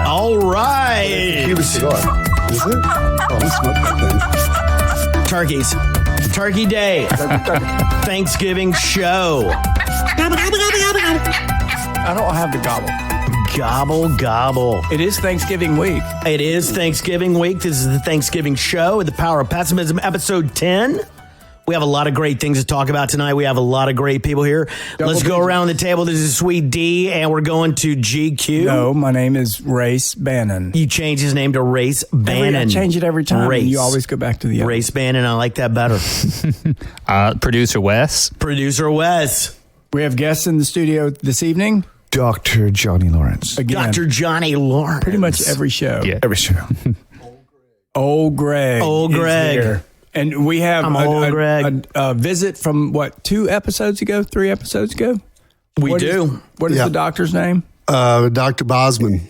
All right. Cuban cigar. Is it? Oh, we smoked that thing. Turkeys. Turkey Day. Thanksgiving show. I don't have the gobble. Gobble, gobble. It is Thanksgiving week. It is Thanksgiving week. This is the Thanksgiving show, The Power of Pessimism, episode 10. We have a lot of great things to talk about tonight. We have a lot of great people here. Let's go around the table. This is Sweet D, and we're going to GQ. No, my name is Race Bannon. You change his name to Race Bannon. I change it every time. Race. You always go back to the other. Race Bannon. I like that better. Producer Wes. Producer Wes. We have guests in the studio this evening. Dr. Johnny Lawrence. Again, Dr. Johnny Lawrence. pretty much every show. Yeah. Every show. Old Greg. Old is Greg. here. And we have I'm a visit from, 3 episodes ago? We What do. What is Yeah. the doctor's name? Dr. Bosman.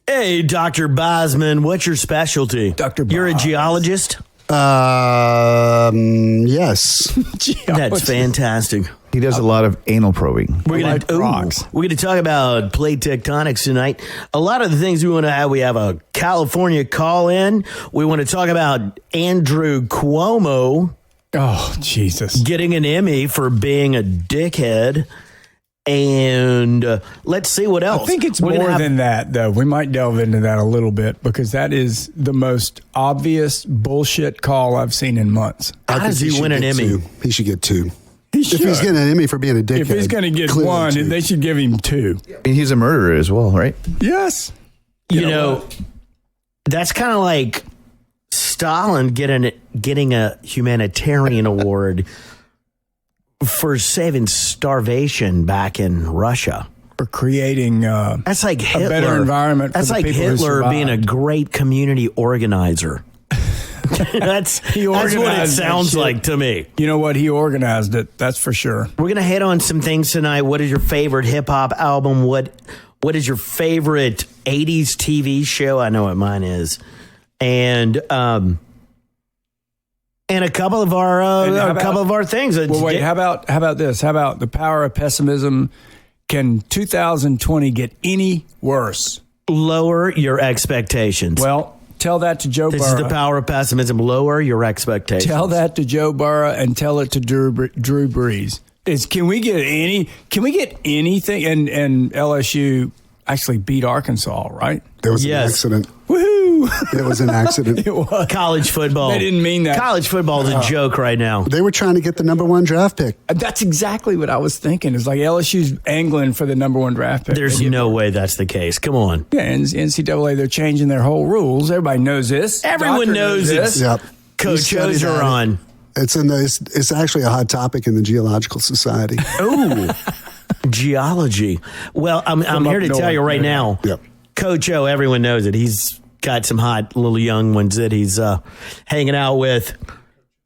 Hey, Dr. Bosman, what's your specialty? Dr. You're a Bos. geologist? Yes. That's fantastic. He does a lot of anal probing. We're Like rocks. going to talk about plate tectonics tonight. A lot of the things we want to have, we have a California call-in. We want to talk about Andrew Cuomo Oh, Jesus. getting an Emmy for being a dickhead. And let's see what else. I think it's We're gonna more have- than that, though. We might delve into that a little bit because that is the most obvious bullshit call I've seen in months. How does he should win an get Emmy? 2. He should get 2. He If he's getting an Emmy for being a dickhead. If he's going to get clearly one, 2. they should give him 2. I mean, he's a murderer as well, right? Yes. You know, that's kind of like Stalin getting a humanitarian award for saving starvation back in Russia. For creating That's like Hitler. better environment for That's the like people who Hitler being a survived. great community organizer. that's what it organized that sounds shit. like to me. You know what? He organized it. That's for sure. We're gonna hit on some things tonight. What is your favorite hip hop album? What is your favorite 80s TV show? I know what mine is. And a couple of our things. Well, wait. How about this? How about the power of pessimism? Can 2020 get any worse? Lower your expectations. Well, tell that to Joe This Burrow. is the power of pessimism. Lower your expectations. Tell that to Joe Burrow and tell it to Drew Brees. Can we get anything? And LSU actually beat Arkansas, right? There was Yes. an accident. Woohoo! It was an accident. It was. College football. They didn't mean that. College football is a joke right now. They were trying to get the number 1 draft pick. That's exactly what I was thinking. It's like LSU's angling for the number 1 draft pick. There's no way that's the case. Come on. Yeah, and NCAA, they're changing their whole rules. Everybody knows this. Everyone Doctor knows this. it. Yep. Coach We studied are that. on. It's actually a hot topic in the Geological Society. Ooh, geology. Well, I'm here to up tell you north, right yeah. now. Yep. Coach O, everyone knows it. He's got some hot little young ones that he's hanging out with,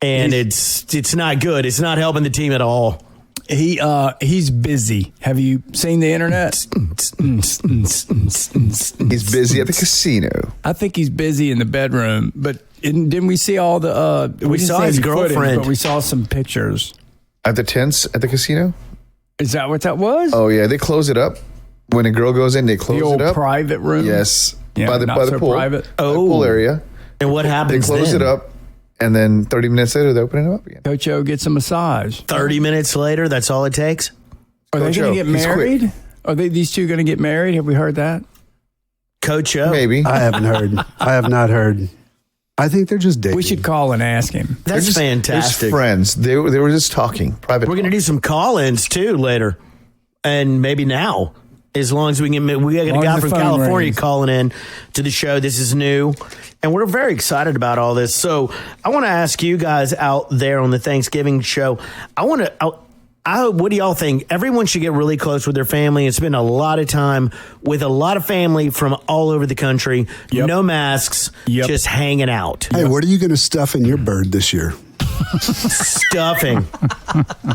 and it's not good. It's not helping the team at all. He's busy. Have you seen the internet? He's busy at the casino. I think he's busy in the bedroom, but didn't we see all the? We didn't saw see his any footage, girlfriend. but we saw some pictures. At the tents at the casino? Is that what that was? Oh, yeah. They close it up. When a girl goes in, they close the old it up. private room. Yes. Yeah, by the not by the so pool. private. By the pool area. And what They happens close then? it up, and then 30 minutes later, they open it up again. Coach O gets a massage. 30 minutes later, that's all it takes? Are they Coach going O, to get he's quick. married? Are these two going to get married? Have we heard that? Coach O. Maybe. I haven't heard. I have not heard. I think they're just dating. We should call and ask him. That's They're fantastic. just friends. They were just talking. Private. We're going to do some call-ins, too, later. And maybe now. As long as we got a long guy as from the phone California rings. calling in to the show. This is new, and we're very excited about all this. So I want to ask you guys out there on the Thanksgiving show, what do y'all think? Everyone should get really close with their family and spend a lot of time with a lot of family from all over the country. Yep. No masks, Yep. just hanging out. Hey, what are you going to stuff in your bird this year? Stuffing.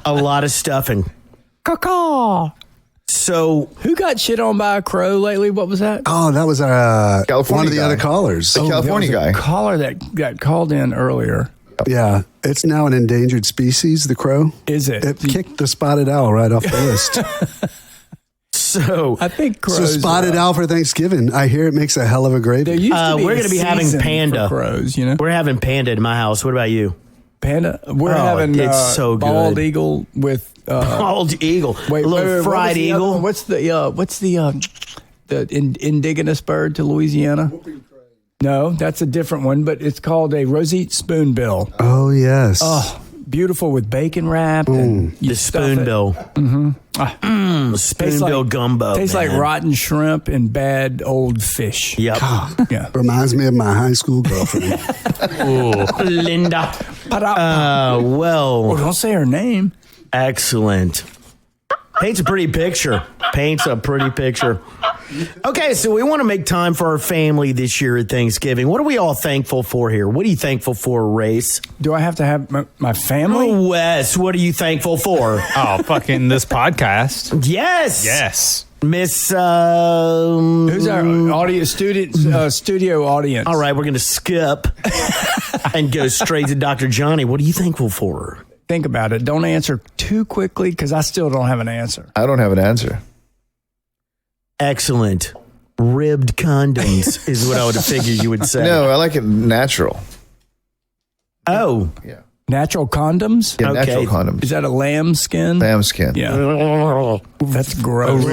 A lot of stuffing. Caw-caw. So Who got shit on by a crow lately? What was that? Oh, that was California one of the guy. other callers. The California there was guy. a caller that got called in earlier. Yeah, it's now an endangered species, the crow. Is it? It kicked the spotted owl right off the list. so I think So crows. spotted owl for Thanksgiving. I hear it makes a hell of a There gravy. used to be we're a going to be having season panda. for crows. You know, we're having panda in my house. What about you? panda. We're Oh, having it's so bald good. eagle with. Bald eagle. Wait, a little what was fried the other eagle. one? What's the indigenous bird to Louisiana? No, that's a different one, but it's called a roseate spoonbill. Oh, yes. Oh, beautiful with bacon wrapped. And you The stuff it. spoonbill. Tastes Spoonbill like- gumbo. Tastes like man. rotten shrimp and bad old fish. Yep. Yeah. Reminds me of my high school girlfriend. Linda. Oh, Well, don't say her name. excellent. Paints a pretty picture. Paints a pretty picture. Okay, so we want to make time for our family this year at Thanksgiving. What are we all thankful for here? What are you thankful for, Race? Do I have to have my family? Oh, Wes, what are you thankful for? Oh, fucking this podcast. Yes. Yes. Miss. Who's our studio audience? All right, we're going to skip and go straight to Dr. Johnny. What are you thankful for? Think about it. Don't answer too quickly because I still don't have an answer. I don't have an answer. Excellent. Ribbed condoms is what I would have figured you would say. No, I like it natural. Oh, Yeah. Natural condoms? Yeah, Okay. natural condoms. Is that a lamb skin? Lamb skin. Yeah. That's gross.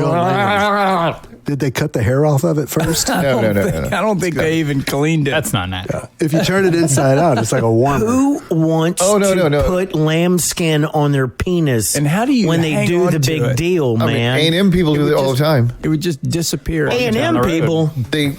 Did they cut the hair off of it first? No. I don't think they even cleaned it. That's not natural. If you turn it inside out, it's like a warmer. who wants Oh, no, to no. put lamb skin on their penis? And how do you when they hang do on the to big it? deal, I mean, man? A&M people do it all the time. It would just disappear. A&M people,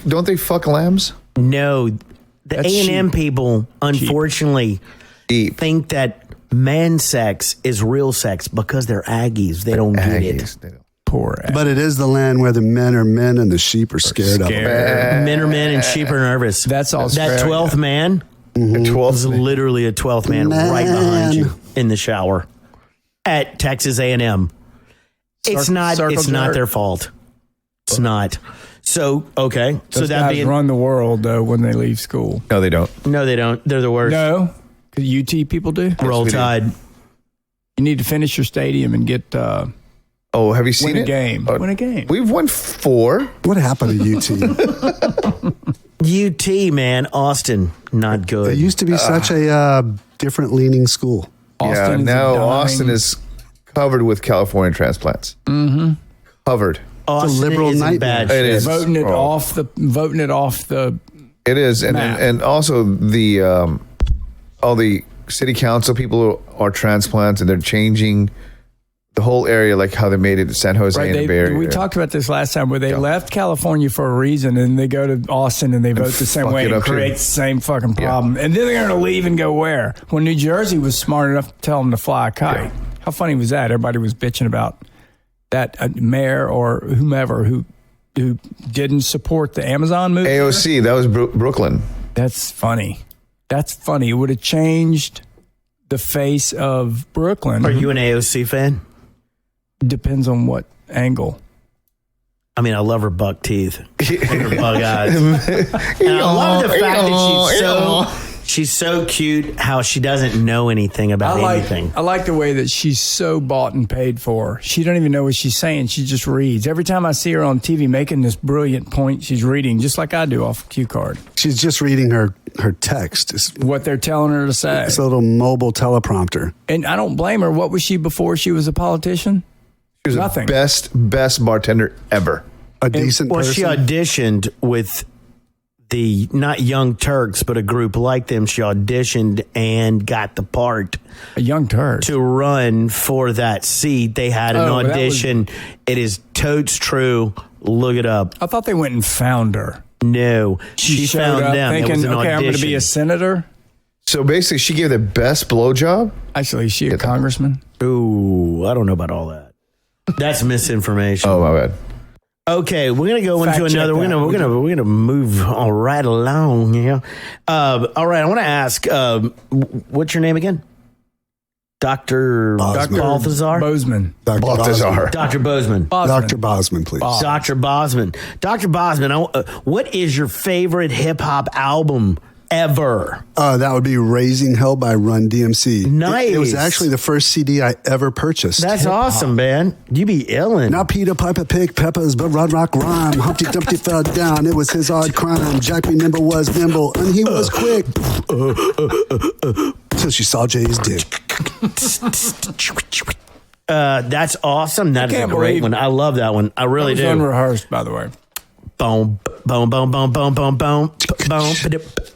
Don't they fuck lambs? no, the That's A&M cheap. people, unfortunately, Deep. think that man sex is real sex because they're Aggies. They don't get it. Aggies, they don't. Poor ass. But it is the land where the men are men and the sheep are scared of them. Men are men and sheep are nervous. That's all. That 12th man The was 12th. literally a 12th man right behind you in the shower at Texas A&M. It's not circle jerk. their fault. It's not. So, okay. So Those that guys being run the world though when they leave school. No, they don't. no, they don't. They're the worst. No, because UT people do. Roll we do. Tide. You need to finish your stadium and get Oh, have you seen win a it? game. Oh, Win a game. We've won 4. What happened to UT? UT, man. Austin, not It good. used to be such a different leaning school. Austin is a now dying- Austin is covered with California transplants. Mm-hmm. Covered. Austin liberal is in nightmare. bad It shape. is. voting it Oh. off the. It is, and Map. and also the all the city council people are transplants, and they're changing the whole area, like how they made it in San Jose Right, and the Bay Area. we talked about this last time where they Yeah. left California for a reason and they go to Austin and they vote the same fuck way it and up, too. create the same fucking problem. And then they're going to leave and go where? When New Jersey was smart enough to tell them to fly a kite. How funny was that? Everybody was bitching about that mayor or whomever who didn't support the Amazon move. AOC, that was Brooklyn. That's funny. That's funny. It would have changed the face of Brooklyn. Are you an AOC fan? Depends on what angle. I mean, I love her buck teeth and her bug eyes. And I love the fact that she's so cute, how she doesn't know anything about anything. I like the way that she's so bought and paid for. She don't even know what she's saying. She just reads. Every time I see her on TV making this brilliant point, she's reading just like I do off a cue card. She's just reading her text. It's What they're telling her to say. a little mobile teleprompter. And I don't blame her. What was she before she was a politician? She was Nothing. the best bartender ever. A decent Well, person. she auditioned with the not Young Turks, but a group like them. She auditioned and got the part A young turd. to run for that seat. They had an Oh, that was- audition. It is totes true. Look it up. I thought they went and found her. No, she showed found up them. It thinking, was an okay, I'm going to audition. be a senator. So basically, she gave the best blowjob. Actually, is she a congressman? Ooh, I don't know about all that. That's misinformation. Oh, my bad. Okay, we're gonna go Fact into check another. We're that. gonna move all right along. Yeah. All right. I want to ask, what's your name again? Dr. Balthazar? Bozeman. Balthazar. Dr. Bozeman. Dr. Bosman, please. Dr. Bosman. Dr. Bosman, what is your favorite hip hop album ever? That would be Raising Hell by Run DMC. Nice. It was actually the first CD I ever purchased. That's awesome, man. You be illin'. Not Peter Piper picked peppers, but Rod Rock rhyme. Humpty Dumpty fell down. It was his odd crime. Jack B. Nimble was nimble, and he was quick. Till she saw Jay's dick. That's awesome. That is a can't great believe- one. I love that one. I really It was do. unrehearsed, by the way. Boom, boom, boom, boom, boom, boom, boom, boom.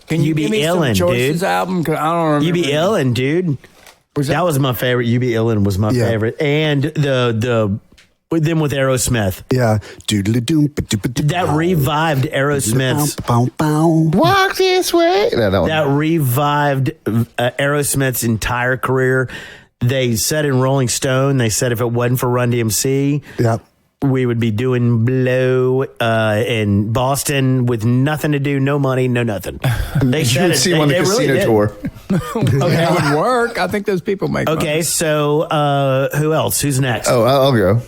Can you be give me some illin', Choices dude? album? 'Cause I don't remember. You be illin', dude. That was my favorite. You be illin' was my Yeah. favorite, and the with them with Aerosmith. Yeah. Doodly doom. That revived Aerosmith's. Walk this way. That one. That revived Aerosmith's entire career. They said in Rolling Stone, they said if it wasn't for Run DMC, Yeah. we would be doing Blow in Boston with nothing to do, no money, no nothing. They You said would it. see They, him on the they really casino did. tour. That would work. I think those people make Okay, money. so who else? Who's next? Oh, I'll go.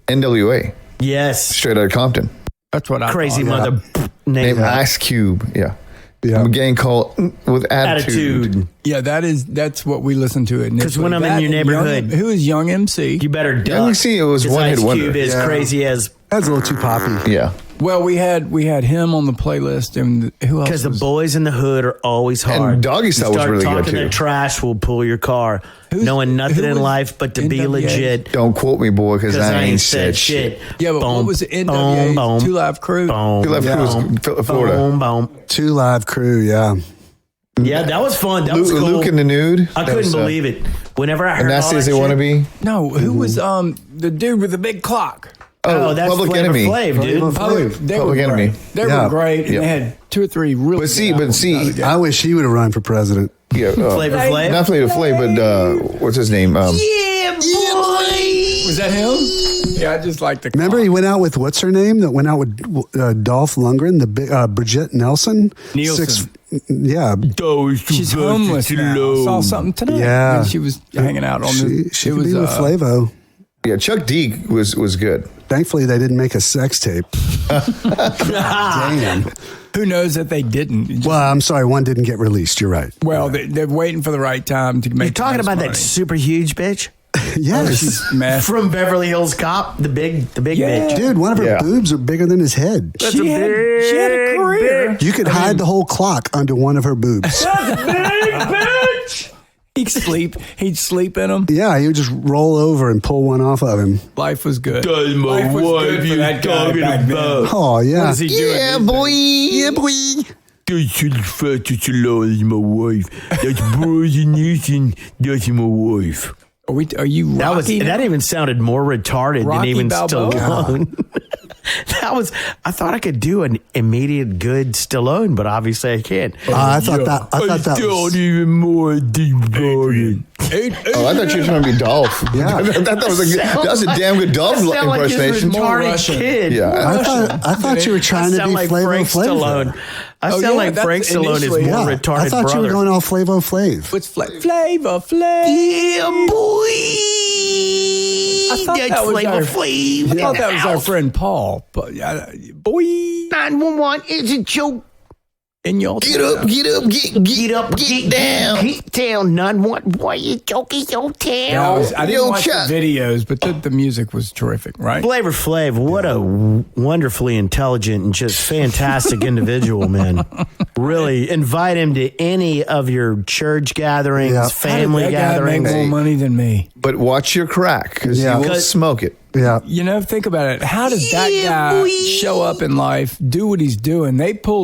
NWA, Yes, straight out of Compton. That's what I crazy thought. mother Named name. Ice Cube. Yeah. Yeah. I'm getting called with attitude. Attitude. Yeah, that's what we listen to it. 'Cause when I'm in That your and neighborhood- who is Young MC? You better duck. Let me see. It was 'Cause one hit Ice wonder. Cube is Yeah. crazy as That's a little too poppy. Yeah. Well, we had him on the playlist, and who else? because the was- boys in the hood are always hard. And Doggy Style You was start really good, talking too. their trash will pull your car. Knowing nothing who in was life but to be NWA? legit. Don't quote me, boy, because Because I ain't said shit. Yeah, but Boom, what was it? boom, NWA boom, Two Live Crew. boom, Two Live Crew was boom, Florida. Boom, boom. 2 Live Crew, yeah. Yeah, that was fun. That was cool. Luke in the Nude. I couldn't believe it. Whenever I heard And all that's that as they shit, want to be. No, who was the dude with the big clock? Oh, that's Public Flavor Enemy. Flav, dude. They Public were Enemy. great. They Yeah. were great, and Yeah. they had 2 or 3 really. But see, good albums out of it. I wish he would have run for president. Yeah. Flavor Flav. Not Flavor Flav, but what's his name? Yeah, boy. Was that him? Yeah, I just like the. Remember he went out with, what's her name? That went out with Dolph Lundgren, the big, Bridget Nelson? Nielsen. Yeah. She's homeless now. I saw something tonight. Yeah. She was hanging out on the. She could be with Flavo. Yeah, Chuck D was good. Thankfully, they didn't make a sex tape. Damn. Who knows that they didn't? Well, I'm sorry, one didn't get released. You're right. Well, they're waiting for the right time to make. You're talking the most about money. that super huge bitch Yes. She's massive. from Beverly Hills Cop, the big Yeah. bitch. Dude, one of her Yeah. boobs are bigger than his head. She had a career. You could hide the whole clock under one of her boobs. He'd sleep in them. Yeah, he would just roll over and pull one off of him. Life was good. Does my Life was wife good for you that guy talking back then. about? Oh, yeah. What is he doing? Yeah, these boy. days? Yeah, boy. That's fastest alone is my wife. That's Brian Newton. That's my wife. Are you That was Rocky that now? even sounded more retarded Rocky than even Balboa? Stallone. I thought I could do an immediate good Stallone, but obviously I can't. I thought that was... even more deep-bodied. Oh, I thought you were trying to be Dolph. Yeah. that was a damn good Dolph Sound like this impersonation. retarded Russian. kid. Yeah. I thought you were trying to sound be like Flavo Frank Flav. Stallone. I Oh, sound yeah, like that's Frank Stallone is initially- more Yeah, retarded I thought brother. you were going all Flavo Flav. What's Flavor Flav? Yeah, boy. I thought That's that was Flavor our- Flav. I thought that was our friend Paul. But boy, 911 is a joke. in your Get up, get up, get up, get down. Get down, 911. Boy, you joking your Yeah, town. I didn't Yo, watch Chuck. the videos, but the music was terrific, right? Flavor Flav, what a wonderfully intelligent and just fantastic individual, man. Really, invite him to any of your church gatherings, Yeah. family That guy make gatherings. more money than me. But watch your crack, because Yeah. you will Because- smoke it. Yeah. You know, think about it. How did that guy show up in life, do what he's doing?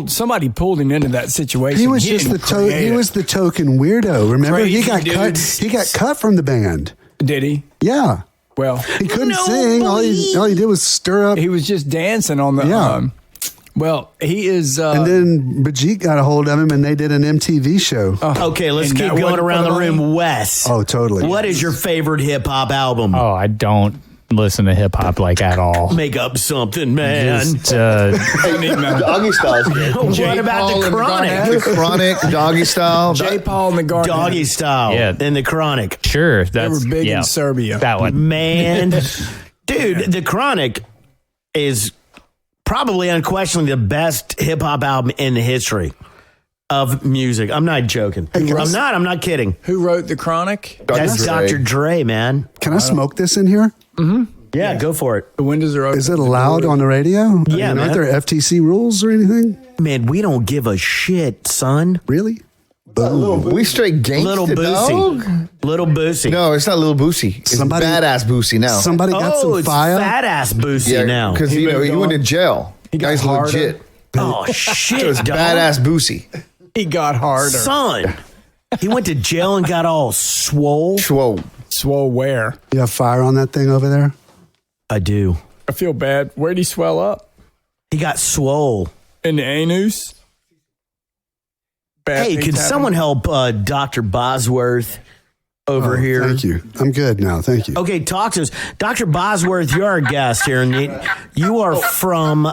Somebody pulled him into that situation. He was just didn't he create it. was the token weirdo. Remember, he Crazy got cut. dudes. He got cut from the band. Did he? Yeah, Well, he couldn't sing. All he did was stir up. he was just dancing on the. Yeah. Well, he is. And then Bajit got a hold of him, and they did an MTV show. Okay, let's And keep that going wasn't around for the the room. money? Wes. Oh, totally. What is your favorite hip hop album? Oh, I don't listen to hip hop like at all. Make up something, man. Just, Doggy style is good. What about the Chronic? The Chronic, Doggy Style. J. Paul and the Garden. Doggy Style. Yeah. And the Chronic. sure, They were that's big in Serbia. that one. Man, dude, the Chronic is probably unquestionably the best hip hop album in the history of music. I'm not joking. I'm not kidding. Who wrote the Chronic? That's Dr. Dre, man. Can I smoke this in here? Yeah, go for it. The windows are open. Is it allowed on the radio? Yeah, Aren't man. there FTC rules or anything? Man, we don't give a shit, son. Really? Boom. We straight gangsta, Little dog. Boosie. Little Boosie. No, it's not Little Boosie. It's Somebody- badass Boosie now. Somebody got some it's fire. fat ass Boosie now. because he went to jail. He got Guy's harder. legit. Oh, So shit, it's dog. badass Boosie. He got harder. Son. He went to jail and got all swole. Whoa. Swole where? You have fire on that thing over there? I do. I feel bad. Where'd he swell up? He got swole. In the anus? Bad Hey, things could happen? someone help Dr. Bosworth over here? Thank you. I'm good now. Thank you. Okay, talk to us. Dr. Bosworth, you're our guest here, and you are from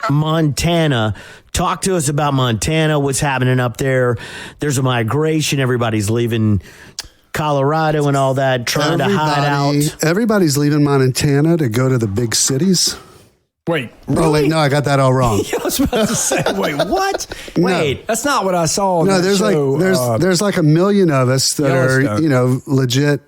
Montana. Talk to us about Montana, what's happening up there. There's a migration. Everybody's leaving Colorado and all that, trying to hide out. Everybody's leaving Montana to go to the big cities. Wait. Oh, wait, no, I got that all wrong. I was about to say, wait, what? Wait, That's not what I saw. on No, that there's show, there's like 1 million of us that are, Yellowstone. legit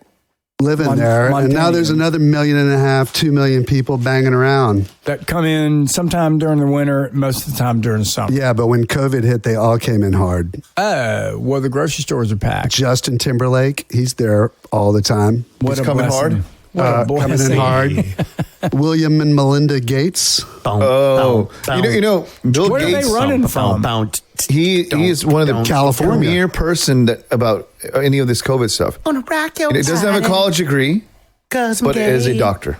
living there. And now there's another 1.5 million, 2 million people banging around. that come in sometime during the winter, most of the time during the summer. Yeah, but when COVID hit, they all came in hard. Well, the grocery stores are packed. Justin Timberlake, he's there all the time. What He's a coming blessing. hard? What a Coming in blessing. hard. William and Melinda Gates. Oh, you know, Bill Where are Gates. they running from? He is one of the California. premier person that about any of this COVID stuff. On a rock And it doesn't have a college degree, but is a doctor,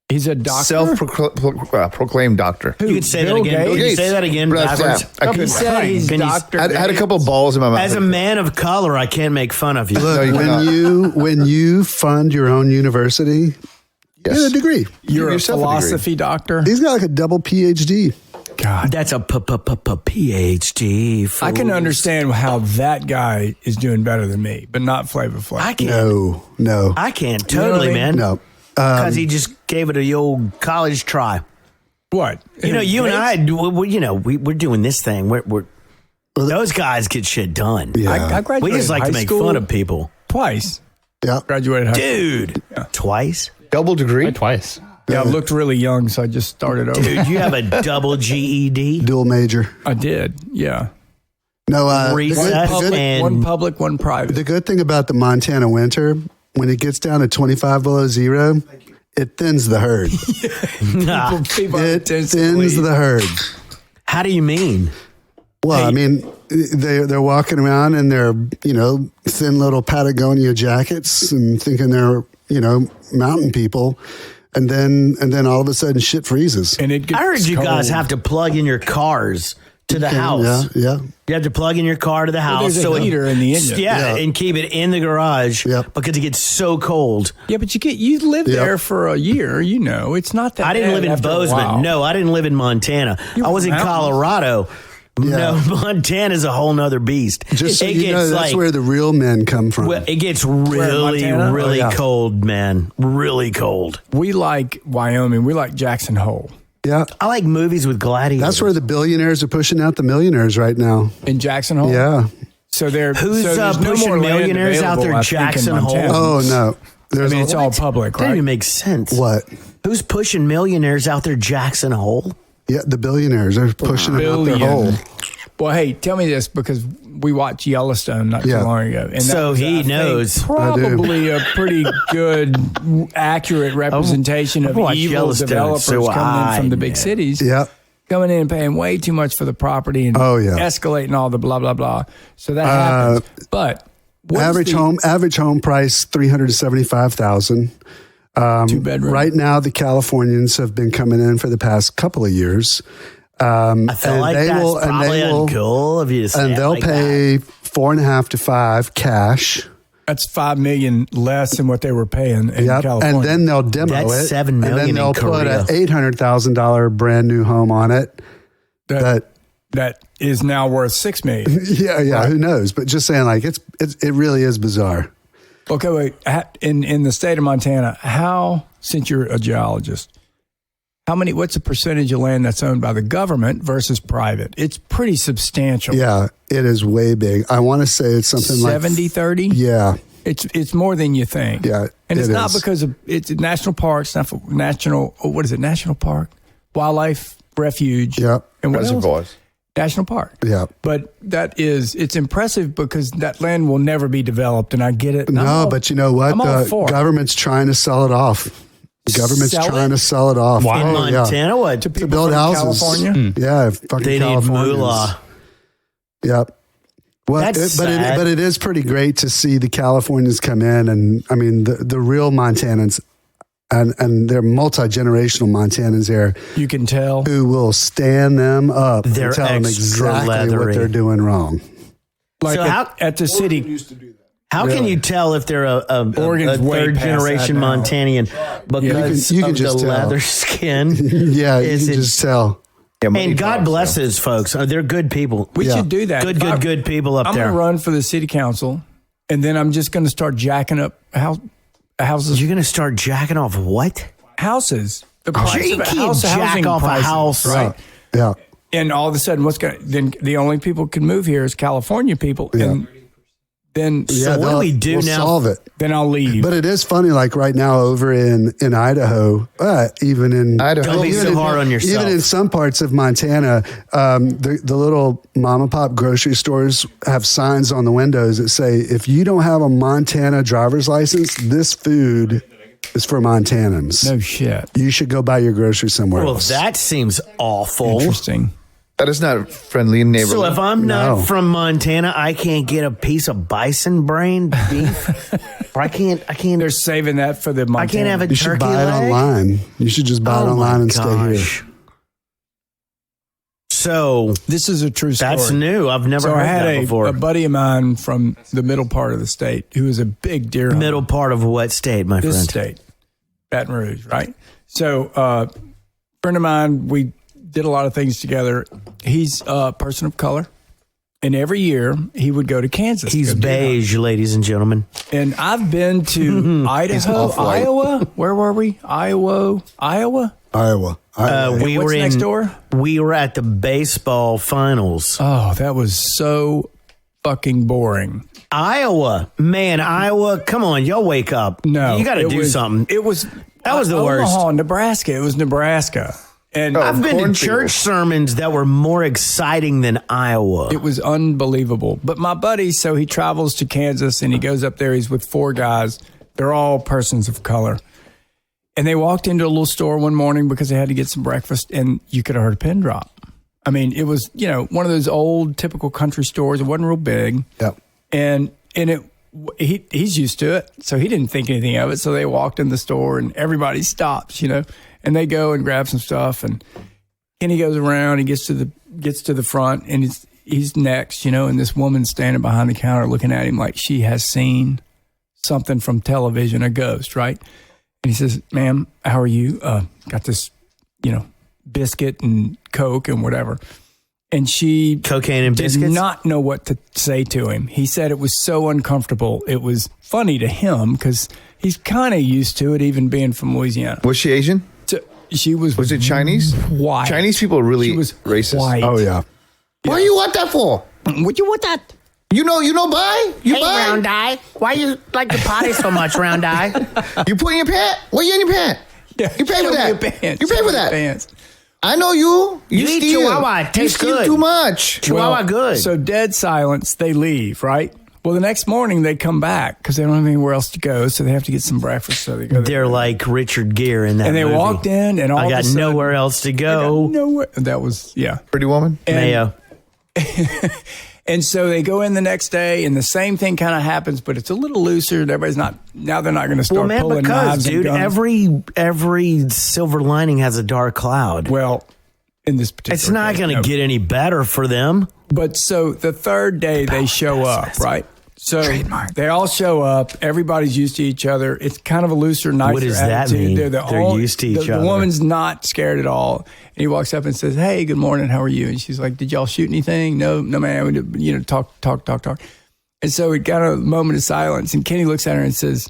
He's a doctor. self-proclaimed doctor. You could say Bill that again. Gates? Can you say that again That's backwards? that. I He couldn't- said he's Can you- Dr. I had a couple balls in my mouth. As a man of color, I can't make fun of you. Look, you cannot. when you fund your own university, Yes. get a degree. You're a yourself a degree. philosophy doctor? He's got like a double PhD. God. That's a PhD. I can fool. understand how that guy is doing better than me, but not Flavor Flav. I can't. No. I can't You know what totally, I mean? man. No. Because he just gave it a old college try. What? You know, you and I, we're doing this thing. We're those guys get shit done. Yeah. I graduated We just like high to make school fun of people, twice. Yeah. Graduated high school. dude. Twice, Double degree. Twice. Yeah, I looked really young, so I just started over. dude. You have a double GED. Dual major. I did, yeah. No, Recess and One public, one private. the good thing about the Montana winter, when it gets down to 25 below zero, it thins the herd. People It intensively- thins the herd. How do you mean? Well, I mean, they're walking around in their, thin little Patagonia jackets and thinking they're, mountain people. And then all of a sudden shit freezes. And it gets I heard you guys cold. have to plug in your cars to the house. Yeah. You have to plug in your car to the house. there's a heater in the engine. Yeah, and keep it in the garage Yep. because it gets so cold. Yeah, but you live Yep. there for a year. It's not that. I didn't bad live in after a Bozeman. while. No, I didn't live in Montana. I was in mountains. Colorado. No, Montana's a whole nother beast. Just so it you know, that's where the real men come from. well, it gets really, Montana? really Oh, yeah. cold, man. Really cold. We like Wyoming. We like Jackson Hole. Yeah. I like movies with gladiators. That's where the billionaires are pushing out the millionaires right now. In Jackson Hole? Yeah. So they're Who's, so there's no pushing more land millionaires out there, available, I think, in Jackson Hole? Montana. Oh, no. I There's mean, it's all public, That doesn't right? even make sense. what? Who's pushing millionaires out there, Jackson Hole? Yeah, the billionaires are pushing it out their hole. Well, hey, tell me this because we watched Yellowstone not Yeah. too long ago, and So that was, he I think, knows. probably a pretty good, accurate representation of watched evil Yellowstone, developers so coming in from the big know. cities. Yeah. Coming in and paying way too much for the property and Oh, yeah. escalating all the blah blah blah. So that happens. But what is Average home price $375,000. 2-bedroom. Right now, the Californians have been coming in for the past couple of years. I feel And like they that's will- and probably they will- uncool of you to say And it they'll like pay 4.5 to 5 cash That's $5 million less than what they were paying in California. And then they'll demo That's it. $7 million and then they'll in put Korea. an $800,000 brand new home on it. that is now worth $6 million. Yeah. Who knows? But just saying, like, it really is bizarre. Okay, wait. In the state of Montana, since you're a geologist, what's the percentage of land that's owned by the government versus private? It's pretty substantial. Yeah, it is way big. I want to say it's something 70-30? Yeah. It's more than you think. Yeah, and it's it not is. because of it's national parks, national park, wildlife refuge. Yeah. And what else? Reservoirs. National park. Yeah. But it's impressive because that land will never be developed, and I get it. No, but you know what? I'm all The for it. government's trying to sell it off. The government's Sell trying it? to sell it off. In Oh, Montana, yeah. what? to people build from houses. California. Yeah, fucking They need Californians. moolah. Yep. Well, That's but sad. it is pretty great to see the Californians come in, and I mean the real Montanans, and they're multi-generational Montanans there You can tell. who will stand them up They're and tell them extra exactly leathery. what they're doing wrong. Like So at the city. How can you tell if they're a Oregon's way third past generation that now. Montanian because You can of just the tell. leather skin? Yeah, you Is can it- just tell. Yeah, money And God talks, bless so. those folks. They're good people. We Yeah. should do that. Good people up I'm there. going to run for the city council, and then I'm just going to start jacking up houses. You're going to start jacking off what? Houses. The price You of a can't house, jack housing off a prices, house. right? Yeah. And all of a sudden, then the only people who can move here is California people, and then Yeah, what do we do we'll now? Solve it. then I'll leave. But it is funny, like right now over in Idaho, even in Idaho. Don't be even so in- hard on yourself. Even in some parts of Montana, the little mom and pop grocery stores have signs on the windows that say, "If you don't have a Montana driver's license, this food is for Montanans. no shit. You should go buy your groceries somewhere Well, else." that seems awful. Interesting. That is not friendly and neighborly. So if I'm not No. from Montana, I can't get a piece of bison brain beef, or I can't. They're saving that for the Montana. I can't have a you should turkey buy it leg? online. You should just buy it Oh online my and stay here. gosh. So This is a true story. that's new. I've never So heard I had that before. a buddy of mine from the middle part of the state who was a big deer hunter. Middle part of what state, my This friend? state, Baton Rouge, right? So, friend of mine, we did a lot of things together. He's a person of color, and every year he would go to Kansas. to He's go deer hunt. beige, ladies and gentlemen. And I've been to Idaho, off-white. Iowa. Where were we? Iowa. Iowa. We what's were next door? We were at the baseball finals. Oh, that was so fucking boring. Iowa, man, Iowa. Come on, y'all wake up. No, you got to it do was- something. It was That was the worst. Omaha, Nebraska. It was Nebraska, and I've been to cornfield. church sermons that were more exciting than Iowa. it was unbelievable. But my buddy, so he travels to Kansas and he goes up there. He's with 4 guys. They're all persons of color. And they walked into a little store one morning because they had to get some breakfast, and you could have heard a pin drop. I mean, it was, one of those old typical country stores. It wasn't real big. Yep. And he's used to it, so he didn't think anything of it. So they walked in the store, and everybody stops, and they go and grab some stuff. And Kenny goes around, he gets to the front, and he's next, and this woman's standing behind the counter looking at him like she has seen something from television, a ghost, right? And he says, "Ma'am, how are you? Got this, biscuit and Coke and whatever." And she Cocaine and did biscuits? not know what to say to him. He said it was so uncomfortable. It was funny to him because he's kind of used to it, even being from Louisiana. Was she Asian? So she was. Was it Chinese? White. Chinese people are really She was racist. white. Oh yeah. Why you want that for? What you want that? You know, buy? You buy? Round Eye, why you like the potty so much, Round Eye? You put in your pant? What you in your pant? Yeah, You pay show for me that. your pants. You pay Show for me your that. pants. I know you. You eat steal. Chihuahua. It You tastes steal good. too much. Chihuahua good. So dead silence. They leave, right? Well, the next morning they come back because they don't have anywhere else to go, so they have to get some breakfast. So they go. They're like Richard Gere in that and they movie. walked in, and all I of got a sudden, nowhere else to I got go. nowhere. That was Pretty woman. Mayo. And so they go in the next day, and the same thing kind of happens, but it's a little looser. Everybody's not now. They're not going to start Well, man, pulling because knives dude, and guns. every silver lining has a dark cloud. Well, in this particular, It's not case, going to no. get any better for them. But so the third day they show up, right? So they all show up. Everybody's used to each other. It's kind of a looser, nicer What does that attitude. mean? They're used to each other. The woman's not scared at all. And he walks up and says, "Hey, good morning. How are you?" And she's like, "Did y'all shoot anything?" No, man. We did, talk. And so it got a moment of silence. And Kenny looks at her and says,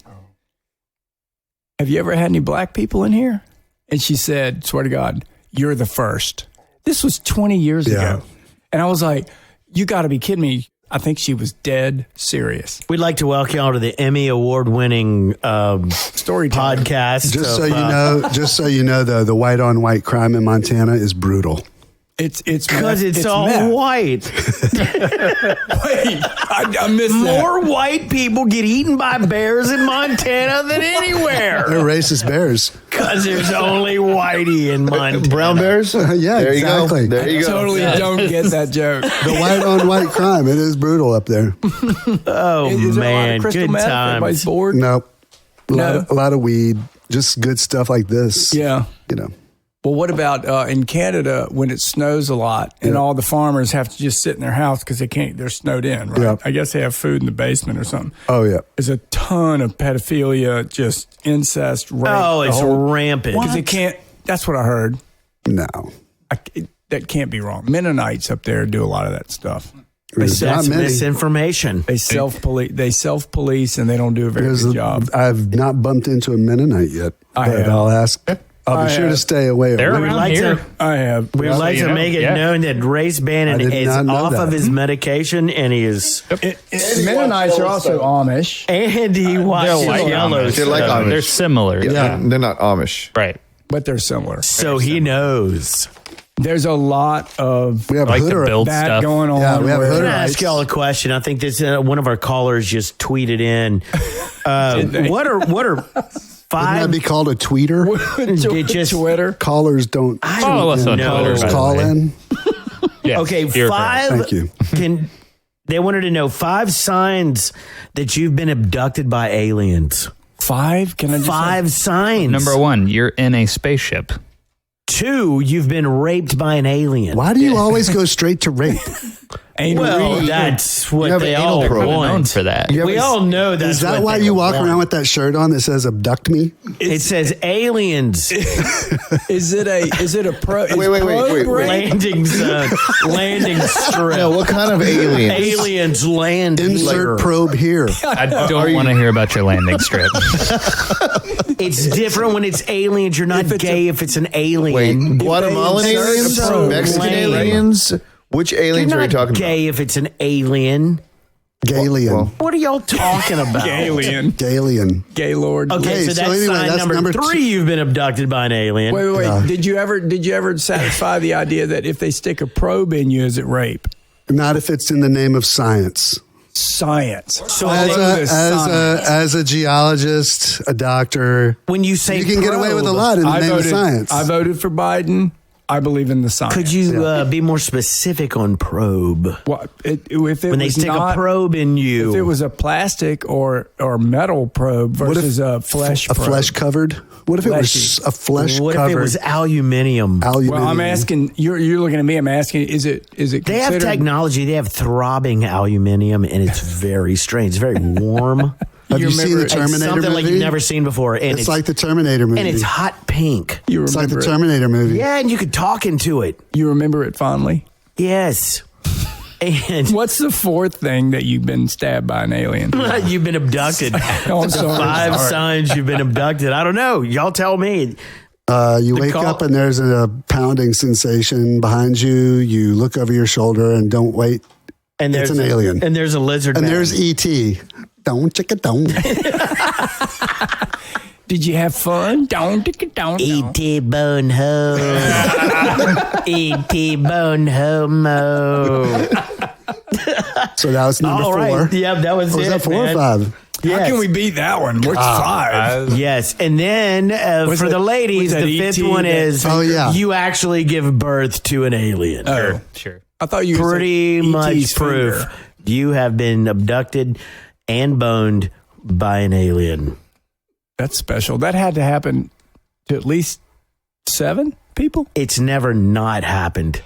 "Have you ever had any black people in here?" And she said, "Swear to God, you're the first." This was 20 years ago. And I was like, "You got to be kidding me." I think she was dead serious. We'd like to welcome y'all to the Emmy award-winning Story podcast. Just so you know, though, the white on white crime in Montana is brutal. It's because it's all meth. white. Wait, I missed More white people get eaten by bears in Montana than anywhere. They're racist bears. Because there's only whitey in Montana. Brown bears? Yeah, There exactly. you go. There you go. Totally don't get that joke. The white on white crime, it is brutal up there. Oh, Is there a lot man. of crystal Good meth? Everybody's times. bored? Nope. No. A lot of weed, just good stuff like this. Yeah. You know. Well, what about in Canada when it snows a lot and all the farmers have to just sit in their house because they're snowed in, right? Yeah. I guess they have food in the basement or something. Oh, yeah. There's a ton of pedophilia, just incest, rape. Oh, it's rampant. Because they can't, that's what I heard. No. That can't be wrong. Mennonites up there do a lot of that stuff. There's not That's many. misinformation. They self-police and they don't do a very good job. I've not bumped into a Mennonite yet, I but have. I'll ask. I'll be sure to stay away. They're from it. around here. I have. We would like to make it known that Race Bannon I did is not know off that. of his medication and he is. Mennonites are also Amish. And he watches like Yellowstone. They're like Amish. They're similar. Yeah. They're not Amish. Right. But they're similar. So he knows. There's a lot of We have Like to Hooter. build that stuff. going on. Yeah, we have where- I'm Hooter. going to ask y'all a question. I think this one of our callers just tweeted in. What are Wouldn't that five? be called a tweeter? It just Twitter. Callers don't I Follow us don't on know. Twitter, by the call way. in. Yes, Okay, you're five. Thank you. They wanted to know 5 signs that you've been abducted by aliens. 5? Can I just 5 signs. Number 1, you're in a spaceship. 2, you've been raped by an alien. Why do you always go straight to rape? Well, that's what have they an all anal probe. Known want. for that. We all know that's Is that what why they you walk want. around with that shirt on that says "abduct me"? It says aliens is it a pro? is Wait. probe rape? landing zone, landing strip. No, what kind of aliens? Aliens land Insert here. probe here. I don't want to hear about your landing strip. It's different when it's aliens. You're not If it's gay if it's an alien. Wait, Guatemalan insert aliens? a probe. Mexican Lame. aliens? Which You're aliens are you not talking gay if it's an alien. Galian. Well, What are y'all talking about? Alien. Galian. Gaylord. Okay, Okay, so so that's anyway, sign that's number number 3. two. You've been abducted by an alien. Wait. Yeah. Did you ever satisfy the idea that if they stick a probe in you, is it rape? Not if it's in the name of science. Science. So As a geologist, a doctor, when you say you can get away with a probe, lot in the name of science. I voted for Biden. I believe in the science. could you be more specific on probe? What, if it When they was stick not, a probe in you, If it was a plastic or metal probe versus a flesh a probe. flesh covered? What if it was Fleshy. a flesh what covered? if it was aluminium? Aluminum? Well, I'm asking. You're looking at me. I'm asking. Is it? They have considered- technology. They have throbbing aluminium, and it's very strange. It's very warm. Have you you seen remember- the it's Terminator Something movie? like you've never seen before, and It's like the Terminator movie. and it's hot pink. You It's like the remember it. Terminator movie. Yeah, and you could talk into it. You remember it fondly. Yes, and What's the 4th thing that you've been stabbed by an alien? you've been abducted. Oh, I'm sorry. 5 signs you've been abducted. I don't know. Y'all tell me. You wake call- up and there's a pounding sensation behind you. You look over your shoulder and don't wait. And It's there's an alien. And there's a lizard. And man. there's E.T. Don't chicken don't. Did you have fun? Don't. E.T. Bone Home. E.T. Bone Homo. So that was number All 4. right. Yep, that was Or was it. that 4 man. or 5? How Yes. can we beat that one? What's 5? Yes, and then Was for it- the ladies, was that the 5th ET one that- is Oh, yeah. you actually give birth to an alien. Oh, Sure. I thought you were Pretty saying much ET's proof finger. you have been abducted and boned by an alien. That's special. That had to happen to at least 7 people. It's never not happened.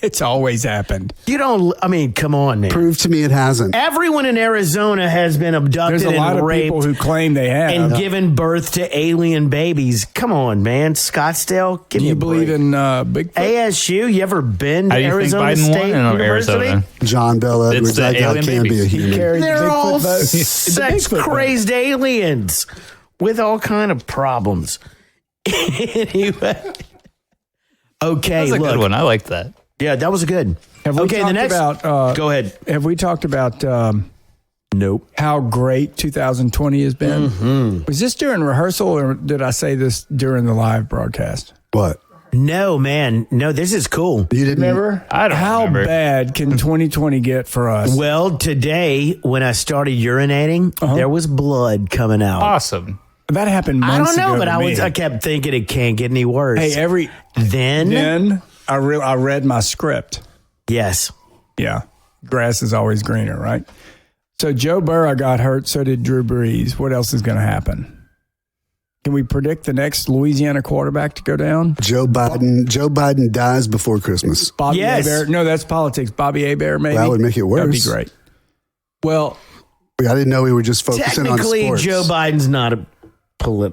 It's always happened. You don't, I mean, come on, man. Prove to me it hasn't. Everyone in Arizona has been abducted There's a lot and of raped people who claim they have. and given birth to alien babies. Come on, man. Scottsdale, give Do me you a believe break. in Bigfoot? ASU, you ever been to How do you Arizona think Biden State won in University? Arizona? John Bell It's Edwards, the that guy alien can't be a babies. He human. carried the They're all Bigfoot vote. The Bigfoot vote. sex-crazed aliens with all kind of problems. Anyway. Okay, That's a look. good one. I like that. Yeah, that was good. Have we Okay, the talked next. about, go ahead. Have we talked about Nope. how great 2020 has been? Mm-hmm. Was this during rehearsal or did I say this during the live broadcast? What? No, man. No, this is cool. You didn't Remember? I don't How remember. bad can 2020 get for us? Well, today when I started urinating, there was blood coming out. Awesome. That happened I months don't know, ago but to me. I kept thinking it can't get any worse. Hey, then I read my script. Yes. Yeah. Grass is always greener, right? So Joe Burrow got hurt, so did Drew Brees. What else is going to happen? Can we predict the next Louisiana quarterback to go down? Joe Biden dies before Christmas. Bobby Yes. Hebert? No, that's politics. Bobby Hebert, maybe? That would make it worse. That'd be great. Well, I didn't know we were just focusing on Technically, sports. Joe Biden's not a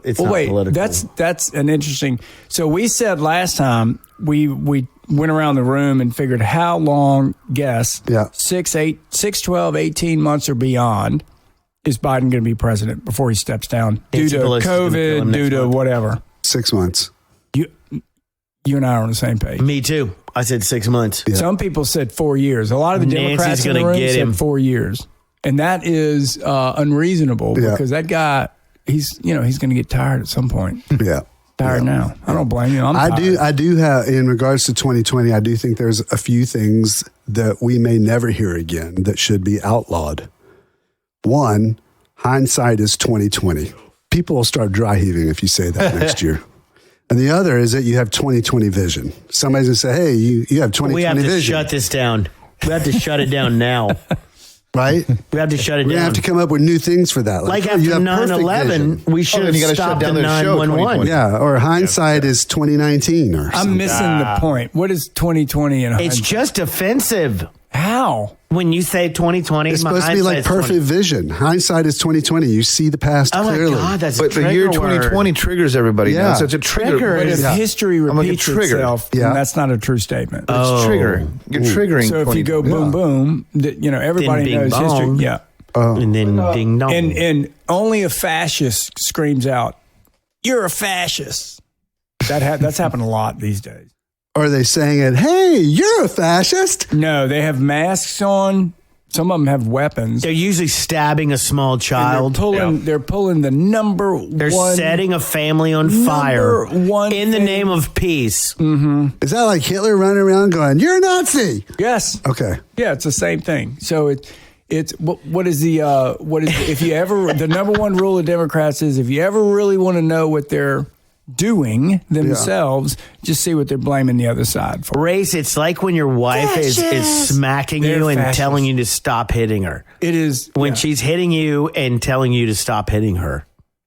it's not wait, political. that's an interesting. So we said last time we went around the room and figured how long, guess, Yeah. 12, 18 months or beyond is Biden going to be president before he steps down due Nancy to Pelosi's gonna kill him COVID, next due to month. whatever. 6 months. You and I are on the same page. Me too. I said 6 months. Yeah. Some people said 4 years. A lot of the Nancy's Democrats in the gonna room get said him. 4 years, and that is unreasonable Yeah. because that guy, he's going to get tired at some point. Yeah. Tired now. I don't blame you. I'm I tired. do have, in regards to 2020, I do think there's a few things that we may never hear again that should be outlawed. One, hindsight is 2020. People will start dry heaving if you say that next year. And the other is that you have 2020 vision. Somebody's going to say, hey, you have 2020 We have to vision. shut this down. We have to shut it down now. Right? We have to shut it We're going to down. have to come up with new things for that. Like you after have perfect 9/11, vision. we should then have you gotta shut stopped down the the show 911. 2020. Yeah, or hindsight is 2019 or I'm something. missing the point. What is 2020 in It's hindsight? just offensive. How? When you say 2020, It's my supposed to be like hindsight's 20. perfect vision. Hindsight is 2020. You see the past Oh clearly. my God, that's But a the trigger year word. 2020 triggers everybody now. Yeah. So it's a trigger. Trigger But if is- history I'm like a repeats trigger. itself, Yeah. then that's not a true statement. It's triggering. You're triggering. so if you go 2020. boom, boom, everybody bing knows history. bong. Yeah. And then ding dong. And only a fascist screams out, "You're a fascist." That's happened a lot these days. Are they saying it, hey, you're a fascist? No, they have masks on. Some of them have weapons. They're usually stabbing a small And child. They're pulling the number They're one. setting a family on fire one in the thing- name of peace. Is that like Hitler running around going, you're a Nazi? Yes. Okay. Yeah, it's the same thing. So it's what is if you ever the number one rule of Democrats is if you ever really want to know what they're doing themselves, just see what they're blaming the other side for. Race, it's like when your wife is smacking They're you and fascists. telling you to stop hitting her. It is When she's hitting you and telling you to stop hitting her.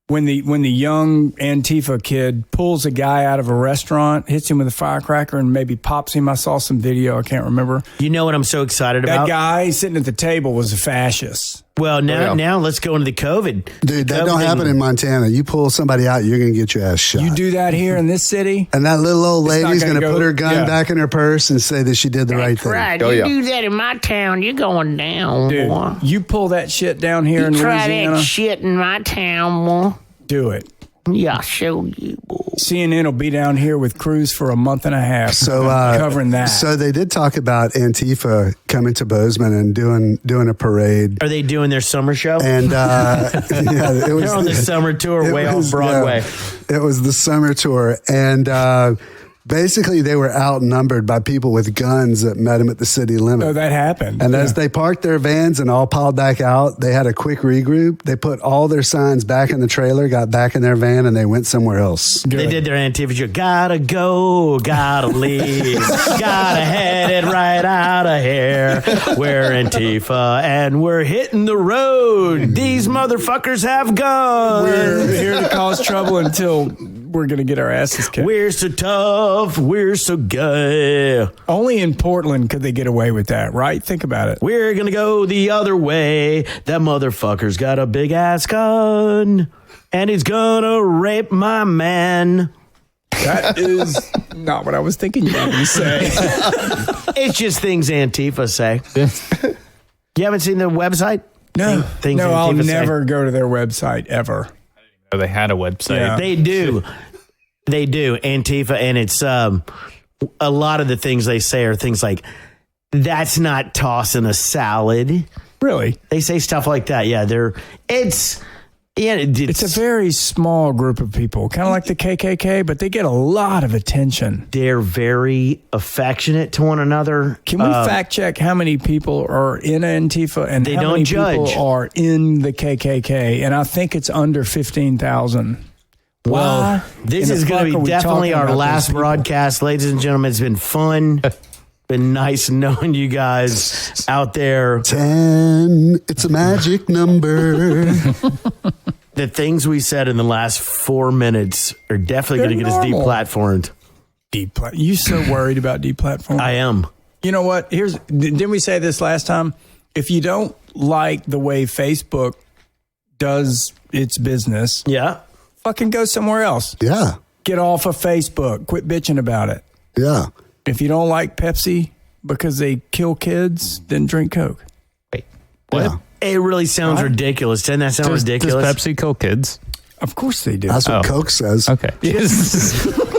when the young Antifa kid pulls a guy out of a restaurant, hits him with a firecracker, and maybe pops him. I saw some video. I can't remember. You know what I'm so excited That about? guy sitting at the table was a fascist. Well, now let's go into the COVID. Dude, that COVID don't thing. happen in Montana. You pull somebody out, you're going to get your ass shot. You do that here in this city? and that little old It's not lady's gonna going to go- put her gun yeah. back in her purse and say that she did the right thing. Right, Oh, you yeah. do that in my town, you're going down, Dude, boy. you pull that shit down here in Try Louisiana, that shit in my town, boy. do it. Yeah, I'll show you, boy. CNN will be down here with crews for a month and a half So covering that. So they did talk about Antifa coming to Bozeman and doing a parade. Are they doing their summer show? And yeah, it was They're on the summer tour it way off was, Broadway. yeah, it was the summer tour, and basically they were outnumbered by people with guns that met them at the city limit. Oh, that happened. And Yeah. as they parked their vans and all piled back out, they had a quick regroup. They put all their signs back in the trailer, got back in their van, and they went somewhere else. They did their Antifa show. Gotta go, gotta leave, gotta head it right out of here. We're Antifa and we're hitting the road. These motherfuckers have guns. We're here to cause trouble until we're going to get our asses kicked. We're so tough. We're so gay. Only in Portland could they get away with that, right? Think about it. We're going to go the other way. That motherfucker's got a big ass gun. And he's going to rape my man. That is not what I was thinking you were going to say. It's just things Antifa say. You haven't seen the website? No, Things no, I'll Antifa say. never go to their website ever. Oh, they had a website. Yeah. They do. They do. Antifa. And it's a lot of the things they say are things like, that's not tossing a salad. Really? They say stuff like that. Yeah, it's It's a very small group of people, kind of like the KKK, but they get a lot of attention. they're very affectionate to one another. Can we fact check how many people are in Antifa and They how don't many judge. people are in the KKK? And I think it's under 15,000. Well, this in is the going fuck to are be we definitely talking our about last these people? broadcast, ladies and gentlemen. It's been fun. Been nice knowing you guys out there. 10. It's a magic number. The things we said in the last 4 minutes are definitely going to get us normal. deplatformed. You so worried about deplatforming? I am. You know what? Didn't we say this last time? If you don't like the way Facebook does its business, Yeah. fucking go somewhere else. Yeah. Get off of Facebook. Quit bitching about it. Yeah. If you don't like Pepsi because they kill kids, then drink Coke. Wait, what? Yeah. It really sounds ridiculous. Doesn't that sound Does ridiculous? Pepsi kill kids? Of course they do. That's what Coke says. Okay.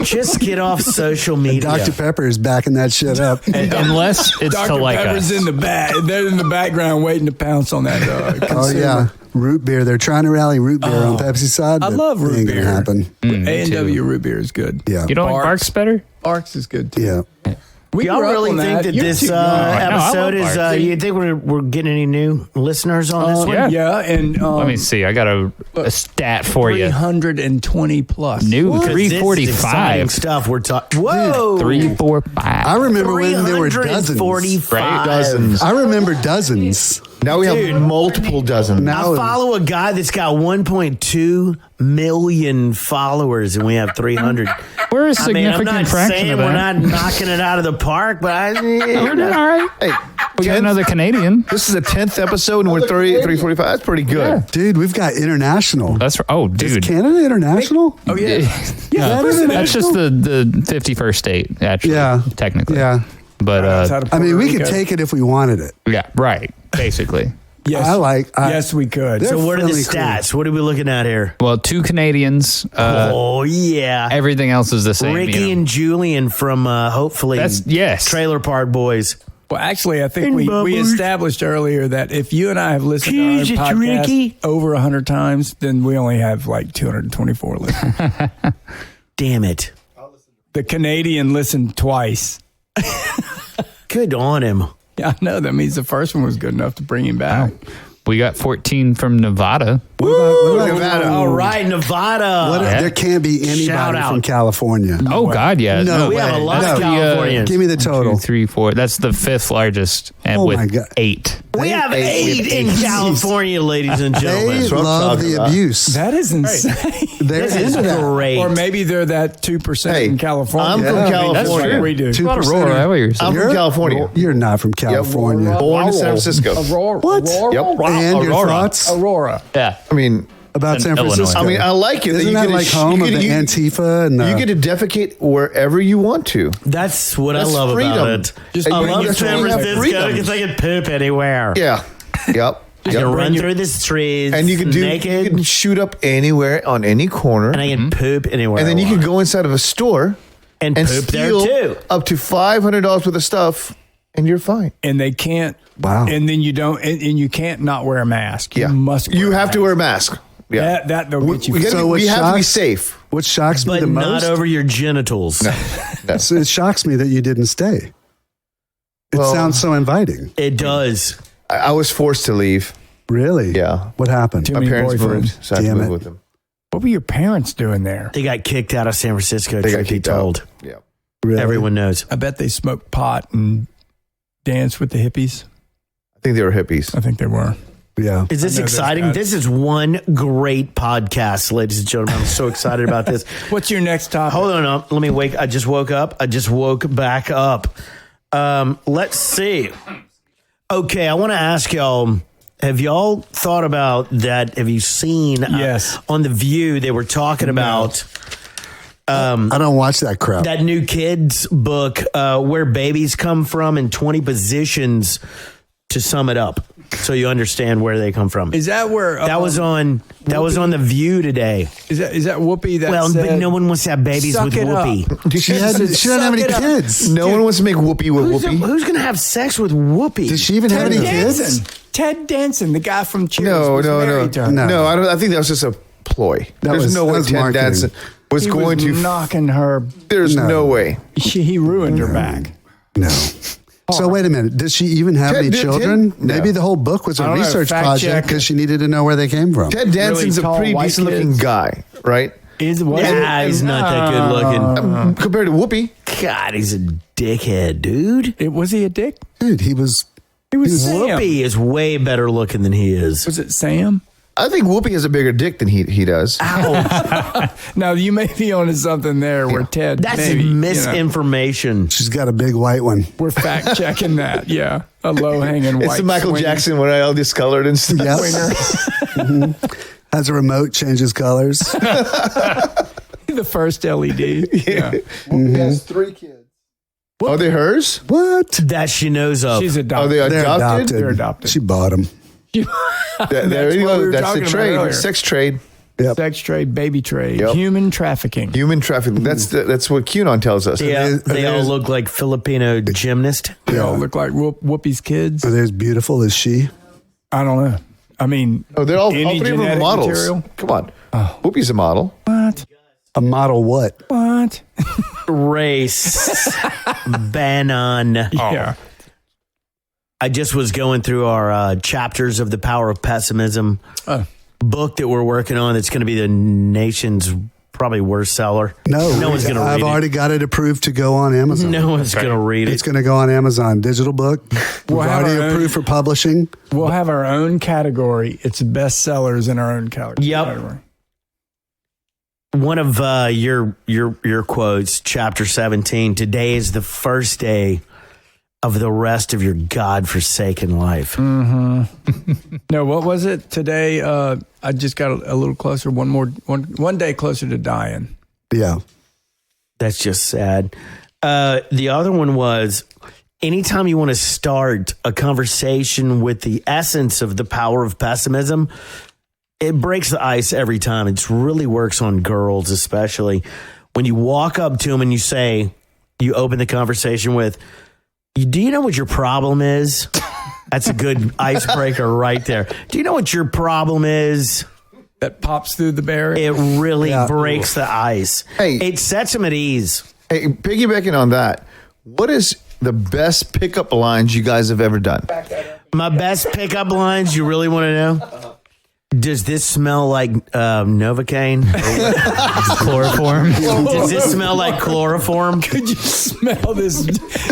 Just get off social media. Dr. Pepper is backing that shit up. Unless it's Dr. to like Pepper's us. in the back. They're in the background waiting to pounce on that dog. Oh, yeah. Root beer. They're trying to rally root beer on Pepsi's side. I but love it root ain't gonna beer. happen. A&W root beer is good. Yeah. You don't like Barks better? Barks is good too. Yeah. We Y'all grew up really on think that You're this too young. I episode love is, Barks. you think we're getting any new listeners on this one? Yeah. And Let me see. I got a stat for you. 320 plus. New Because this is exciting 345. stuff we're talking. Whoa. 345. I remember when there were dozens. 345. Dozens. I remember dozens. Now we have multiple dozens. Now I follow a guy that's got 1.2 million followers, and we have 300. We're a I'm significant not fraction saying of we're that. not knocking it out of the park, but We're doing all right. Hey, We got another Canadian. this is the 10th episode, and we're 345. That's pretty good. dude, we've got international. That's oh, Is dude. Canada international? Oh, yeah. That's just the 51st state, actually. Yeah. Technically. Yeah. But I mean, we could take it if we wanted it. yeah, right. Basically. Yes. Yes, we could. They're so what are the fairly cool. stats? What are we looking at here? Well, 2 Canadians. Oh yeah, Everything else is the same. Ricky you know. and Julian from hopefully That's yes. Trailer Park Boys. Well, actually, I think And we bubbles. established earlier that if you and I have listened Cheers, to it's our podcast Ricky. over 100 times, then we only have like 224 listeners. Damn it! The Canadian listened twice. Good on him. Yeah, I know. That means the first one was good enough to bring him back. We got 14 from Nevada. What about Nevada. All right, Nevada. What, Yeah. There can't be Shout anybody out. from California. Oh God, yeah. No we have a way. lot No. of Californians. Give me the 2, total. 3, 4. That's the 5th largest, and Oh, with my God. 8. we have Eight. eight in California, ladies and They gentlemen. what I'm love talking the about. abuse. That is insane. They're This is into that. great. Or maybe they're that 2% Hey, in California. I'm from I mean, California. That's what we do. 2%. Aurora, I know what you're saying. I'm from California. You're not from California. Born in San Francisco. Aurora. What? Yep. And your Aurora. thoughts Aurora. Yeah. I mean, about It's San in Illinois. Francisco? I mean, I like it. Isn't you that get to like sh- home you of get the to- Antifa and You get to defecate wherever you want to. That's what That's I love freedom. about it. Just I bring love your San toys. Francisco Freedom. because I can poop anywhere. Yeah. Yep. I can Yep. run through the streets And you can do. naked, You can shoot up anywhere on any corner, and I can poop anywhere. and then I you can want. go inside of a store and and poop there steal too. up to $500 worth of stuff, and you're fine. And they can't. Wow. And then you don't. And you can't not wear a mask. Yeah. You must. You wear a have to mask. wear a mask. Yeah. That they'll get you. We, So what we have to be shocks- safe. What shocks me But the not most? over your genitals. No. So it shocks me that you didn't stay. It Well- sounds so inviting. It does. I was forced to leave. Really? Yeah. What happened? Too My many parents boyfriends. moved, so I had to Damn move it. with them. What were your parents doing there? They got kicked out of San Francisco. They got truth be kicked told. out. Yeah. Really? Everyone knows. I bet they smoked pot and danced with the hippies. I think they were hippies. I think they were. Yeah. Is this I know those exciting? guys. This is one great podcast, ladies and gentlemen. I'm so excited about this. What's your next topic? Hold on. Let me wake. I just woke up. I just woke back up. Let's see. Okay, I want to ask y'all, have y'all thought about that? Have you seen Yes. on The View, they were talking about I don't watch that crap. that new kids book, Where Babies Come From in 20 Positions to sum it up. So you understand where they come from. Is that where That was on The View today. Is that Whoopi? That Well, said, but no one wants to have babies Suck with it up. Whoopi. She doesn't have any Suck it up. kids. No one wants to make Whoopi with Who's Whoopi. going to have sex with Whoopi? Does she even have Ted any kids? Danson. Ted Danson, the guy from Cheers. No, was no, no, married to her. No. no. I don't. I think that was just a ploy. There's no way was Ted marketing. Danson was He going was to. knocking her. There's No. no way. He ruined her back. No. So wait a minute. Does she even have any Ted- children? Ted- no. Maybe the whole book was I a don't know, research fact project check. because she needed to know where they came from. Ted Danson's tall, a pretty white decent looking kids. guy, right? Nah, he's not that good looking. Compared to Whoopi. God, he's a dickhead, dude. Was he a dick? Dude, he was. He was Sam. Whoopi is way better looking than he is. Was it Sam? I think Whoopi has a bigger dick than he does. Now you may be onto something there. Where Ted? That's maybe, misinformation. She's got a big white one. we're fact checking that. Yeah, a low hanging white. It's the Michael swinger. Jackson when I all discolored and stuff. Yep. Swinger. Has a remote, changes colors. The first LED. Yeah. has 3 kids. Are they hers? What? That she knows of. She's Are adopted. they They're adopted? adopted. They're adopted. She bought them. There you what we go. were That's talking the about trade. earlier. Sex trade. Yep. Sex trade, baby trade, Yep. human trafficking. Human trafficking. That's what QAnon tells us. Yeah, they all there's- look like Filipino gymnast. They all look like Whoopi's kids. Are they as beautiful as she? I don't know. I mean, Oh, they're all any 3 of them genetic models. material? Come on. Whoopi's a model. What? A model what? What? Race. Bannon. Yeah. I just was going through our chapters of The Power of Pessimism book that we're working on. That's going to be the nation's probably worst seller. No one's going to read I've already got it approved to go on it. Amazon. No one's going to read It's it. going to go on Amazon. Digital book. We've We'll have already our own- approved for publishing. We'll have our own category. It's bestsellers in our own category. Yep. One of your quotes, chapter 17. Today is the first day of the rest of your God-forsaken life. No, what was it today? I just got a little closer. One day closer to dying. Yeah. That's just sad. The other one was, anytime you want to start a conversation with the essence of the power of pessimism, it breaks the ice every time. It really works on girls, especially when you walk up to them and you open the conversation with, do you know what your problem is? That's a good icebreaker right there. Do you know what your problem is? That pops through the barrier. It really breaks the ice. Hey. It sets them at ease. Hey, piggybacking on that, what is the best pickup lines you guys have ever done? My best pickup lines, you really want to know? Does this smell like Novocaine? Chloroform. Does this smell like chloroform? Could you smell this?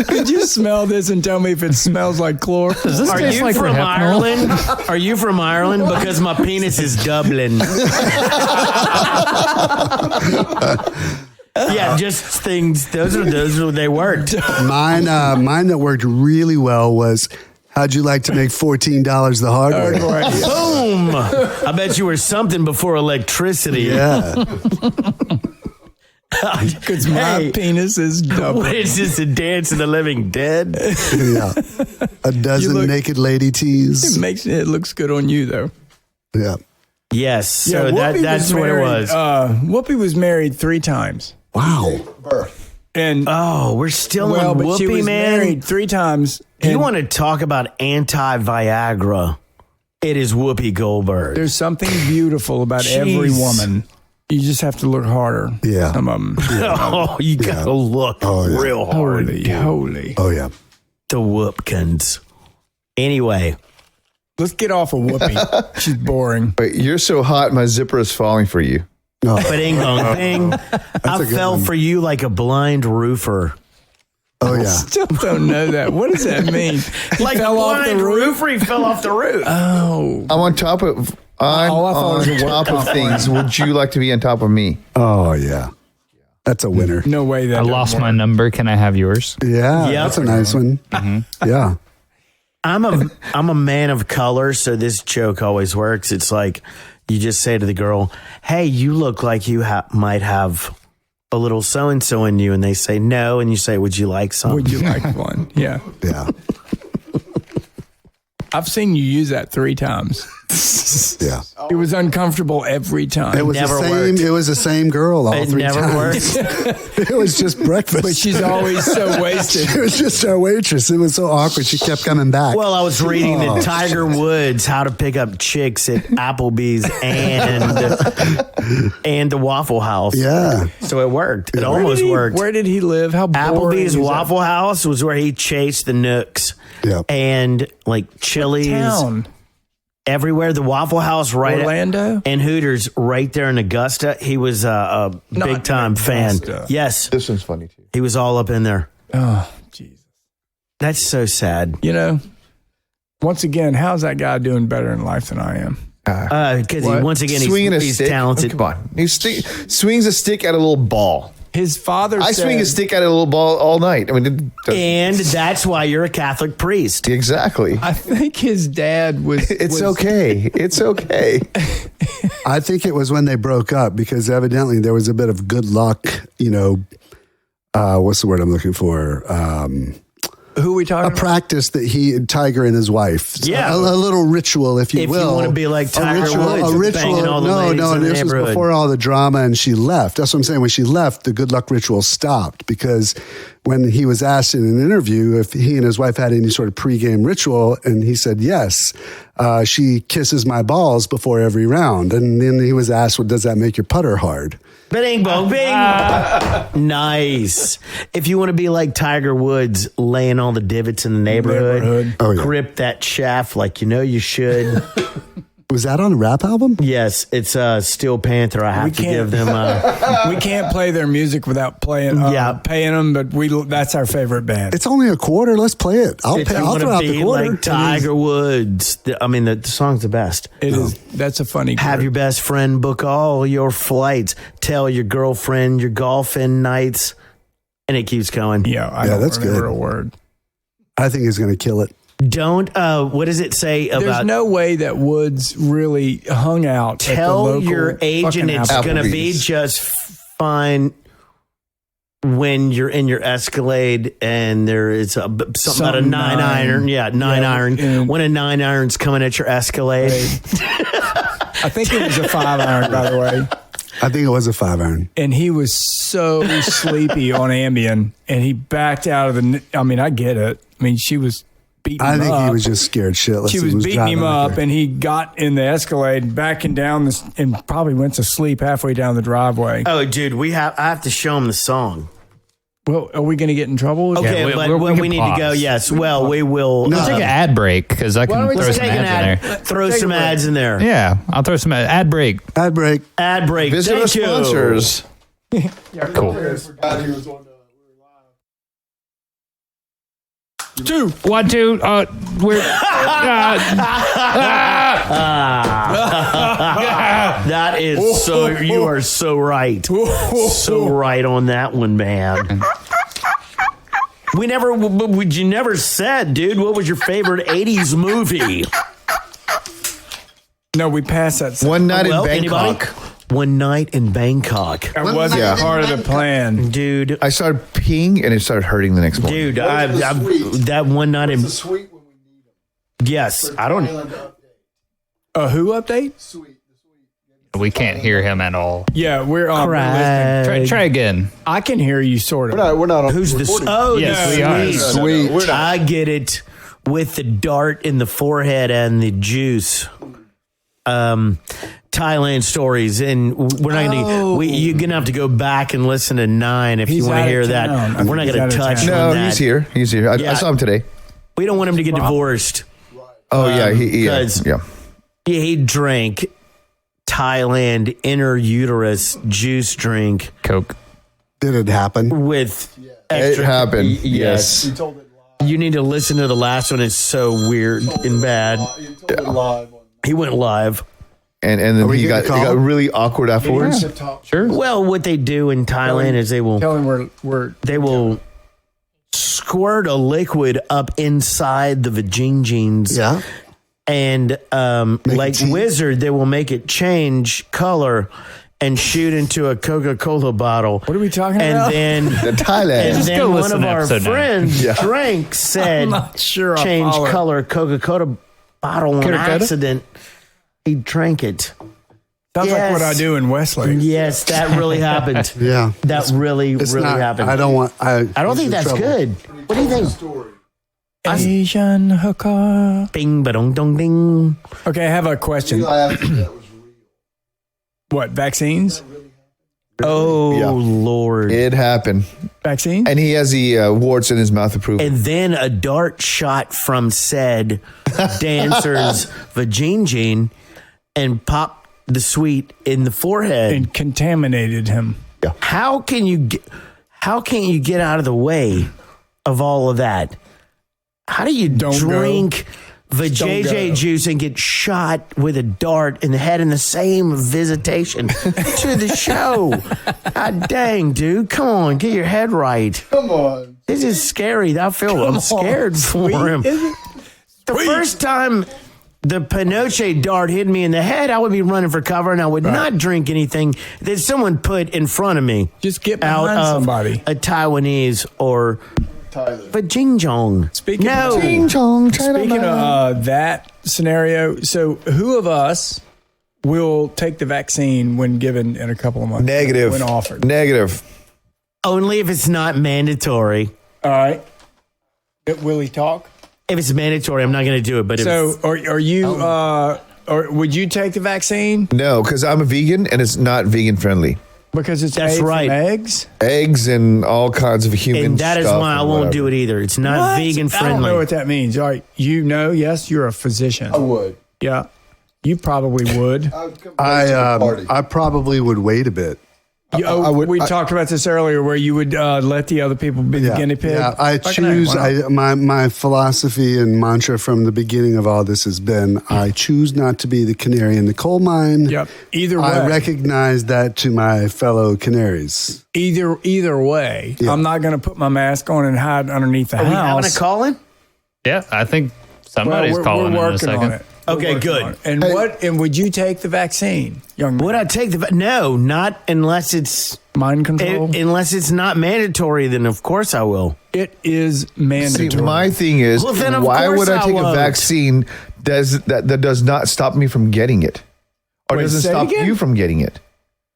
Could you smell this and tell me if it smells like chlor? Does this Are taste you like from Rohypnol? Ireland? Are you from Ireland? Because my penis is Dublin. Yeah, just things. Those are they worked. Mine that worked really well was, how'd you like to make $14 the hard way? Boom! I bet you were something before electricity. Yeah. Because my penis is double. What is this, a Dance of the Living Dead? Yeah. A dozen naked lady tees. It looks good on you though. Yeah. Yes, so Whoopi that's was what it married, was. Whoopi was married 3 times, Wow. and Oh, we're still well, on but she Whoopi, was man. married 3 times. You and want to talk about anti-Viagra? It is Whoopi Goldberg. There's something beautiful about every Jeez. woman. You just have to look harder. Yeah. Some of them. Oh, you gotta look yeah. real hard. Holy. Oh, yeah. The Whoopkins. Anyway, Let's get off of Whoopi. She's boring. But you're so hot, my zipper is falling for you. No. but ding dong ding. I a good fell one. for you like a blind roofer. Oh yeah. Still don't know that. What does that mean? He Like fell off the roof. or he fell off the roof. Oh, I'm on top of. I'm All I thought was on a work top of comp things. Would you like to be on top of me? Oh yeah. That's a winner. no way that I lost my number. Can I have yours? Yeah, Yep. that's a nice one. Yeah. I'm a man of color, so this joke always works. It's like you just say to the girl, "Hey, you look like you might have a little so and so in you," and they say no, and you say, "Would you like some?" Would you like one? Yeah. Yeah. I've seen you use that 3 times. Yeah. It was uncomfortable every time. It was never the same. worked. It was the same girl all It 3 never times. worked. It was just breakfast. But she's always so wasted. It was just our waitress. It was so awkward. She kept coming back. Well, I was reading the Tiger Woods How to Pick Up Chicks at Applebee's and the Waffle House. yeah. So it worked. It almost worked. Where did he live? How boring Applebee's is that? Waffle House was where he chased the Nooks. Yep. And like Chili's, Town. everywhere. The Waffle House right Orlando? and Hooters right there in Augusta. He was a big time fan. Augusta. Yes, This one's funny too. he was all up in there. Oh, Jesus. That's so sad. You know, once again, how's that guy doing better in life than I am? Because What? once again Swinging a he's stick. talented. Oh, come on. He swings a stick at a little ball. His father I said, swing a stick at a little ball all night. I mean, And that's why you're a Catholic priest. exactly. I think his dad was. It's was- okay. It's okay. I think it was when they broke up because evidently there was a bit of good luck. What's the word I'm looking for? Who are we talking A about? practice that Tiger and his wife. Yeah. A little ritual, if you If you will. wanna be like Tiger Woods, a ritual. banging all the ladies no, in the this was neighborhood. before all the drama and she left. That's what I'm saying. When she left, the good luck ritual stopped because when he was asked in an interview if he and his wife had any sort of pregame ritual, and he said yes, she kisses my balls before every round. And then he was asked, well, does that make your putter hard? Bing, bong, bing. Nice. If you want to be like Tiger Woods, laying all the divots in the neighborhood. Oh, yeah. Grip that shaft like you know you should. Was that on a rap album? Yes, it's Steel Panther. I have to can't- give them We can't play their music without paying them, but that's our favorite band. It's only a quarter. Let's play it. I'll if you throw want to out the be quarter. like Tiger Woods. The song's the best. It is. That's a funny. Have group. your best friend book all your flights. Tell your girlfriend your golfing nights. And it keeps going. Yeah, I don't that's remember good. a word. I think he's going to kill it. Don't, what does it say There's about no way that Woods really hung out. at the tell local your agent fucking it's Applebee's. going to be just fine when you're in your Escalade and there is something about a Some 9-iron. Yeah, 9-iron. and- When a 9-iron's coming at your Escalade. I think it was a 5-iron, by the way. I think it was a 5-iron. And he was so sleepy on Ambien, and he backed out of the. I mean, I get it. I mean, she was beating him I think up. he was just scared shitless. She and was beating driving him like up, a- and he got in the Escalade, backing down this, and probably went to sleep halfway down the driveway. Oh, dude, I have to show him the song. Well, are we going to get in trouble? Okay, we- but we we can need to go. pause. Yes, well, we will. We'll take an ad break because I can don't we throw just some take an ads in ad. there. Throw Take some a break. ads in there. Yeah, I'll throw some ad break. Ad break. Ad break. Visit our Thank you. sponsors. Cool. 2. 1, 2. We're. That is so. You are so right. So right on that one, man. You never said, dude. What was your favorite '80s movie? No, we passed that. One night Well, in Bangkok. anybody? One Night in Bangkok, That wasn't Yeah. part of the plan. dude. I started peeing and it started hurting the next morning. Dude, that one night in. Sweet when we need Yes, I don't. A who update? We can't hear him at all. Yeah, we're listening. Try again. I can hear you sort of. We're not on. Who's this? Oh, Yes, the we are. sweet. Sweet. I get it with the dart in the forehead and the juice. Thailand stories, and we're not gonna. You're gonna have to go back and listen to 9 if He's you want out to of hear town. I that. think We're not he's gonna out of touch town. on No, that. he's here. He's here. I Yeah. saw him today. We don't want him to get divorced. Oh, yeah. Yeah. 'cause- Yeah. He drank Thailand inner uterus juice drink Coke. Did it happen? with extra. It happened. Yes. Yes. You need to listen to the last one. It's so weird and bad. He went live. And then we it getting a got call? really awkward afterwards. Sure. Well, what they do in Thailand is they will Tell him we're squirt a liquid up inside the vagines. Yeah. And like tea? Wizard, they will make it change color and shoot into a Coca-Cola bottle. What are we talking about? And then, Thailand. and go then one listen of to our episode 9. friends, Yeah. Drink, said, not sure I change follow. color Coca-Cola bottle on Coca-Cola? accident. He drank it. Sounds like Yes. what I do in Wesley. Yes, that really happened. Yeah. That really It's really not, happened. I don't want. I don't think that's good. What do you think? Asian hooker. Bing, ba-dong, dong, ding. Okay, I have a question. What, vaccines? Oh, Yeah. Lord. It happened. Vaccine? And he has the warts in his mouth to prove it. And then a dart shot from said dancer's vagine and popped the sweet in the forehead. And contaminated him. How can't you get out of the way of all of that? How do you Don't drink the Don't JJ go. juice and get shot with a dart in the head in the same visitation to the show? God dang, dude. Come on, get your head right. Come on. This is scary. I'm scared for him. The first time the Pinochet dart hit me in the head, I would be running for cover and I would not drink anything that someone put in front of me. Just get out behind of somebody. a Taiwanese or but Jing Jong. Speaking no. of that scenario, so who of us will take the vaccine when given in a couple of months? Negative. When offered. Negative. Only if it's not mandatory. All right. Will he talk? If it's mandatory, I'm not going to do it. But So are you, or would you take the vaccine? No, because I'm a vegan and it's not vegan friendly. Because it's That's made right. from eggs? Eggs and all kinds of human and that is stuff why I and won't whatever. do it either. It's not What? vegan I don't know friendly. what that means. All right. Yes, you're a physician. Would. Yeah. You probably would. I probably would wait a bit. We talked about this earlier where you would let the other people be the guinea pig. Yeah, I choose. My philosophy and mantra from the beginning of all this has been: I choose not to be the canary in the coal mine. Yep. Either way. I recognize that to my fellow canaries. Either way, Yeah. I'm not going to put my mask on and hide underneath the Are we having house. a call in? Yeah, I think Well, somebody's calling we're in a working second. on it. We're Okay, working good. on it. And and would you take the vaccine, young man? Would I take the? No, not unless it's Mind control? unless it's not mandatory. Then of course I will. It is mandatory. See, my thing is, Well, then of why course would I I take a won't. vaccine that does not stop me from getting it? Or Wait, doesn't say it stop again? you from getting it?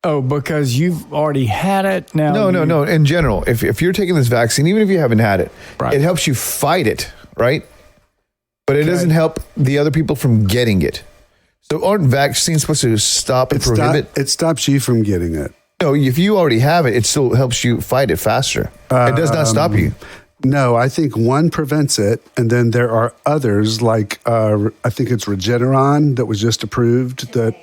Oh, because you've already had it now. No. In general, if you're taking this vaccine, even if you haven't had it, Right. it helps you fight it, right? But it doesn't help the other people from getting it. So aren't vaccines supposed to stop and prohibit? It stops you from getting it. No, if you already have it, it still helps you fight it faster. It does not stop you. No, I think one prevents it, and then there are others like I think it's Regeneron that was just approved that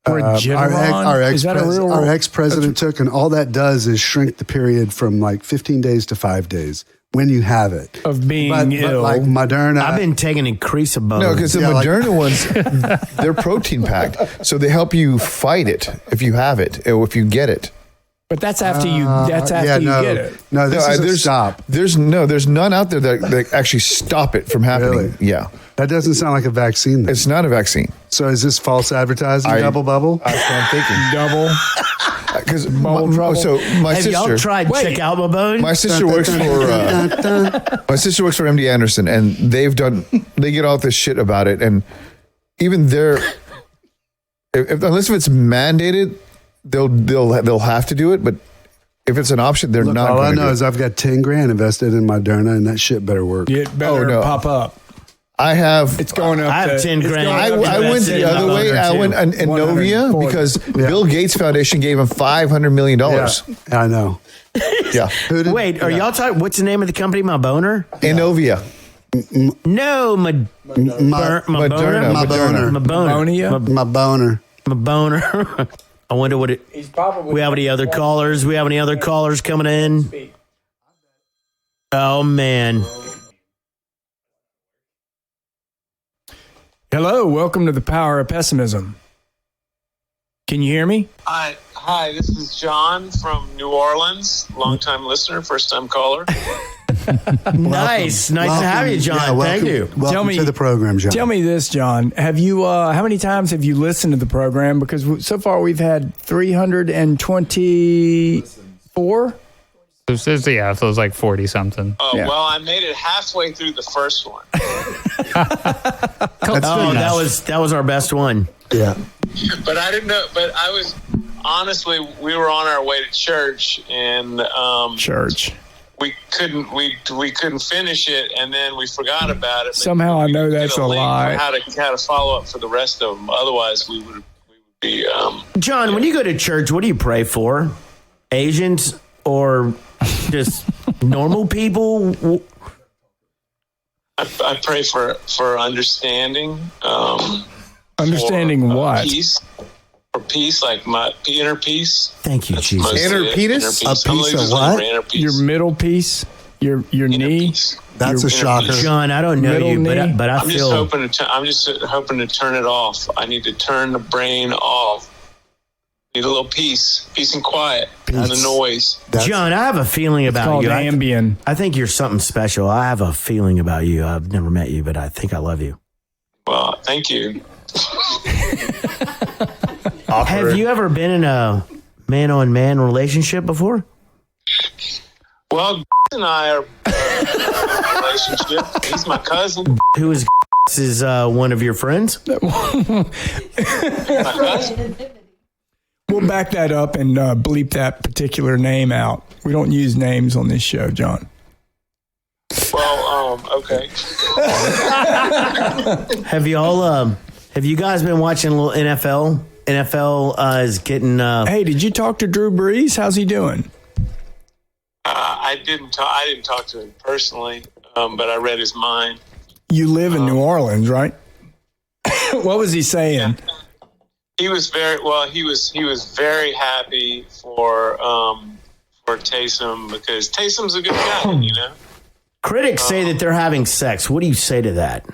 Regeneron? Is that a real- our ex-president took, and all that does is shrink the period from like 15 days to 5 days when you have it. Of being But ill. like Moderna, I've been taking Increasable. No, because the Yeah, like- Moderna ones, they're protein packed, so they help you fight it if you have it or if you get it. But that's after you. That's after you get it. No, this is a there's stop. There's none out there that actually stop it from happening. Really? Yeah, That doesn't sound like a vaccine. Then. it's not a vaccine. So is this false advertising? Double bubble? That's what I'm thinking. Double. Because trouble. so my Have y'all sister, tried check out my bone? my sister works for my sister works for MD Anderson, and they get all this shit about it, and even unless if it's mandated, they'll have to do it, but if it's an option, they're Look, not. all I going to know do is it. I've got 10 grand invested in Moderna, and that shit better work. It better no. pop up. I have. It's going up. I have to, 10 it's grand. going up I to went that the other way. I went in Novia 140. because Bill Gates Foundation gave him $500 million. Yeah, I know. Yeah, Wait, are y'all talking? What's the name of the company? My boner? Inovia. No, my boner. Moderna. My boner. Pneumonia? My boner. My boner. I wonder what it. He's probably. We have any other callers? We have any other callers coming in? Oh, man. Hello, welcome to the Power of Pessimism. Can you hear me? Hi, this is John from New Orleans, longtime listener, first time caller. Nice to have you, John. Yeah, welcome, Thank you. Welcome to the program, John. Tell me this, John. Have you? How many times have you listened to the program? Because so far we've had 324. So it was like 40 something. Oh, Yeah. well, I made it halfway through the first one. That was our best one. Yeah. But I didn't know, honestly, we were on our way to church and Church. we couldn't finish it, and then we forgot about it. But Somehow I know we that's did a link lie. for how to follow up for the rest of them. Otherwise, we would be. John, when you go to church, what do you pray for? Asians or just normal people? I pray for understanding. Understanding for, what? Peace. For peace, like my inner peace. Thank you, That's Jesus. mostly Inner it. penis? A I'm piece losing of what? my inner peace. Your middle piece, your Inner knee. peace. That's a shocker. John, I don't know Middle you, knee. but I I'm just feel hoping to turn it off. I need to turn the brain off. Need a little peace and quiet, and the noise. John, I have a feeling about Called you. Ambien. I think you're something special. I have a feeling about you. I've never met you, but I think I love you. Well, thank you. Have you ever been in a man-on-man relationship before? Well, and I are in a relationship. He's my cousin. Who is one of your friends? My cousin. We'll back that up and bleep that particular name out. We don't use names on this show, John. Well, okay. Have you guys been watching a little NFL? NFL is getting. Hey, did you talk to Drew Brees? How's he doing? I didn't talk to him personally, but I read his mind. You live in New Orleans, right? What was he saying? He was very well. He was very happy for Taysom because Taysom's a good guy, you know. Critics say that they're having sex. What do you say to that?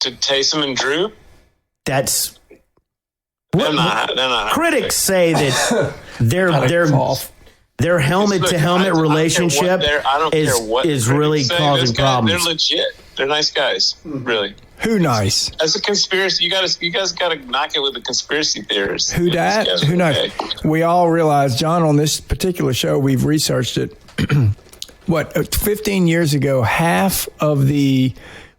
To Taysom and Drew, That's they're not. critics say that their helmet to helmet relationship is really causing problems. They're legit. They're nice guys, really. Who nice? As a conspiracy, you guys got to knock it with the conspiracy theorists. Who dat? These guys are Who knows? okay. We all realize, John, on this particular show, we've researched it. 15 years ago, half of the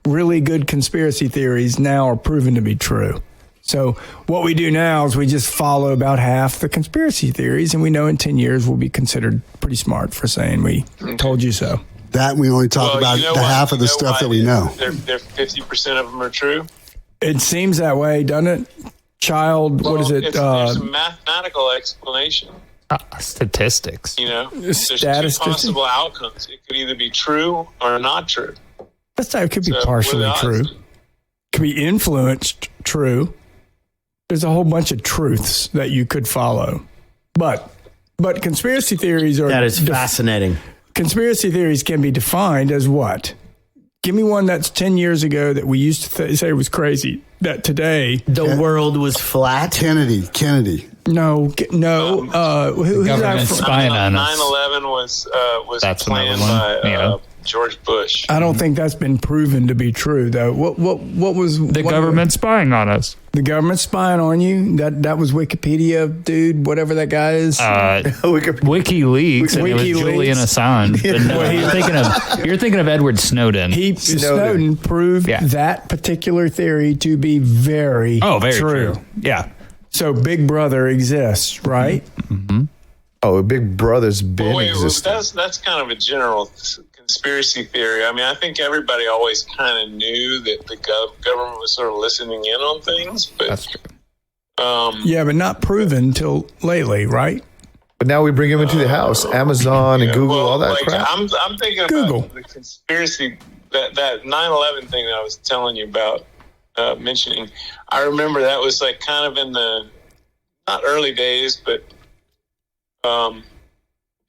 really good conspiracy theories now are proven to be true. So what we do now is we just follow about half the conspiracy theories, and we know in 10 years we'll be considered pretty smart for saying we told you so. That we only talk about you know the why- half of you the know stuff why that we know. They're 50% of them are true. It seems that way, doesn't it? What is it? There's a mathematical explanation. Statistics. You know, there's two Statistics. possible outcomes. It could either be true or not true. It could be So, partially what are the true. odds? Could be influenced true. There's a whole bunch of truths that you could follow. But conspiracy theories are... That is fascinating. Conspiracy theories can be defined as what? Give me one that's 10 years ago that we used to say was crazy. That today... The world was flat. Kennedy. No. Who's that government from? spying on us. 9/11 was That's planned another one. by Yeah. George Bush. I don't think that's been proven to be true, though. What was... The government spying on us. The government spying on you? That was Wikipedia, dude, whatever that guy is. WikiLeaks, and it was WikiLeaks. Julian Assange. But no, you're thinking of Edward Snowden. Snowden proved that particular theory to be very true. Yeah. So Big Brother exists, right? Mm-hmm. Oh, Big Brother's been existing. That's kind of a general conspiracy theory. I mean, I think everybody always kind of knew that the government was sort of listening in on things, but That's true. Yeah, but not proven till lately, right? But now we bring him into the house. Amazon and Google, all that crap. I'm thinking about Google. the conspiracy, that 9/11 thing that I was telling you about, mentioning. I remember that was like kind of in the, not early days, but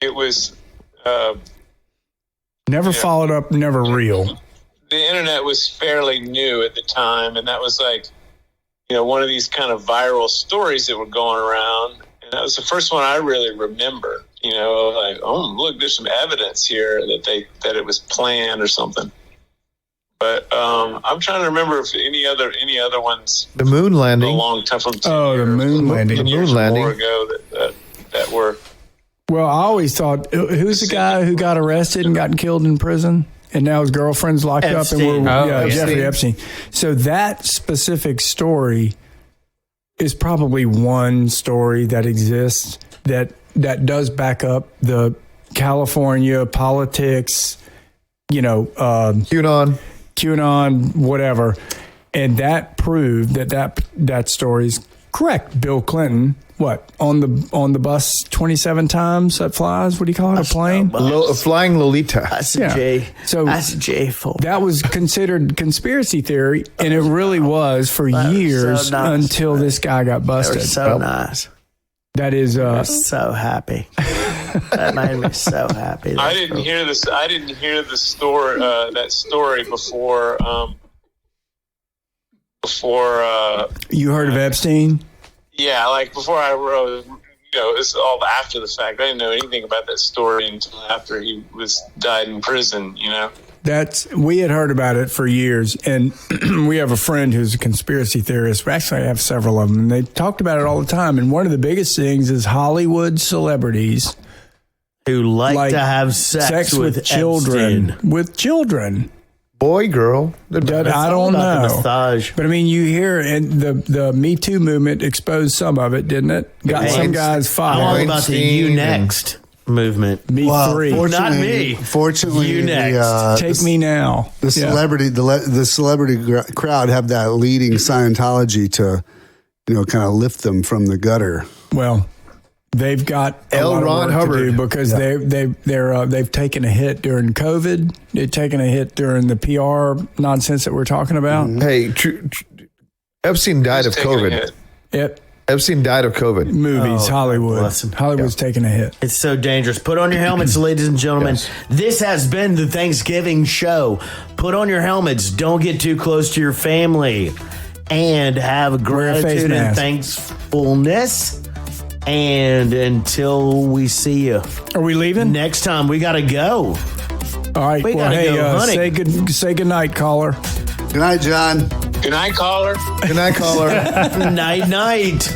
it was Never followed up, never real. The internet was fairly new at the time, and that was like, one of these kind of viral stories that were going around. And that was the first one I really remember, like, oh, look, there's some evidence here that it was planned or something. But I'm trying to remember if any other ones. The moon landing. A long time from the moon landing. The moon landing. More ago that were. Well, I always thought, who's the guy who got arrested and got killed in prison? And now his girlfriend's locked Epstein. up. And Jeffrey Epstein. So that specific story is probably one story that exists that does back up the California politics, QAnon, whatever. And that proved that story's correct. Bill Clinton, on the bus 27 times that flies? What do you call it? A plane? Flying Lolita. That's a J. So that's a J4. That was considered conspiracy theory, and it really was for years until this guy got busted. So nice. That is so happy. That made me so happy. I didn't hear this. I didn't hear the story. That story before. You heard of Epstein? Yeah, like before I wrote. It's all after the fact. I didn't know anything about that story until after he died in prison. We had heard about it for years, and we have a friend who's a conspiracy theorist. We actually have several of them, and they talked about it all the time. And one of the biggest things is Hollywood celebrities who like to have sex with children. Epstein. With children. Boy, girl. I don't know. But I mean, you hear, and the Me Too movement exposed some of it, didn't it? Got some guys fired. I'm all about the You Next movement. Me three. Not me. Fortunately, You next. Take me now. The celebrity, the celebrity crowd have that leading Scientology to, kind of lift them from the gutter. Well, they've got L. Ron Hubbard to do because they've taken a hit during COVID. They've taken a hit during the PR nonsense that we're talking about. Mm-hmm. Hey, Epstein died of COVID. Yep. Epstein died of COVID. Movies, Hollywood. Hollywood's taking a hit. It's so dangerous. Put on your helmets, ladies and gentlemen. Yes. This has been the Thanksgiving show. Put on your helmets. Don't get too close to your family. And have gratitude and thankfulness. And until we see you. Are we leaving? Next time, we got to go. All right. We got to go hunting. Say good night, caller. Good night, John. Good night, caller. Good night, caller. Night.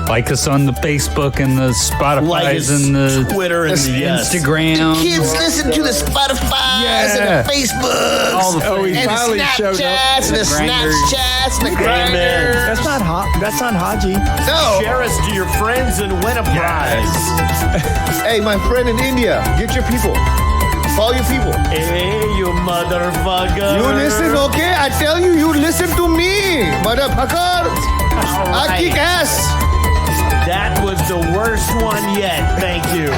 Like us on the Facebook and the Spotify's and the Twitter and the Instagram. The kids listen to the Spotify's and the Facebooks. All the he and finally the showed up. Snapchats and the Snapchats and the Grinders. That's not hot. That's not Haji. No. Share us to your friends and win a prize. Hey, my friend in India, get your people. Call your people. Hey, you motherfucker. You listen, okay? I tell you, you listen to me, motherfucker. I kick ass. That was the worst one yet. Thank you.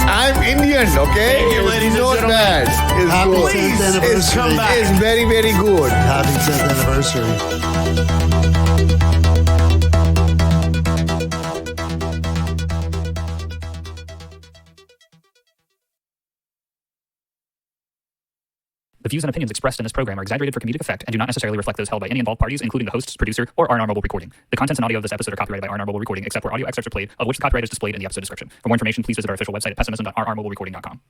I'm Indian, okay? Thank you, ladies and not gentlemen. bad. It's Happy good. 10th anniversary. Come back. It's very, very good. Happy 10th anniversary. The views and opinions expressed in this program are exaggerated for comedic effect and do not necessarily reflect those held by any involved parties, including the hosts, producer, or R&R Mobile Recording. The contents and audio of this episode are copyrighted by R&R Mobile Recording, except where audio excerpts are played, of which the copyright is displayed in the episode description. For more information, please visit our official website at pessimism.rrmobilerecording.com.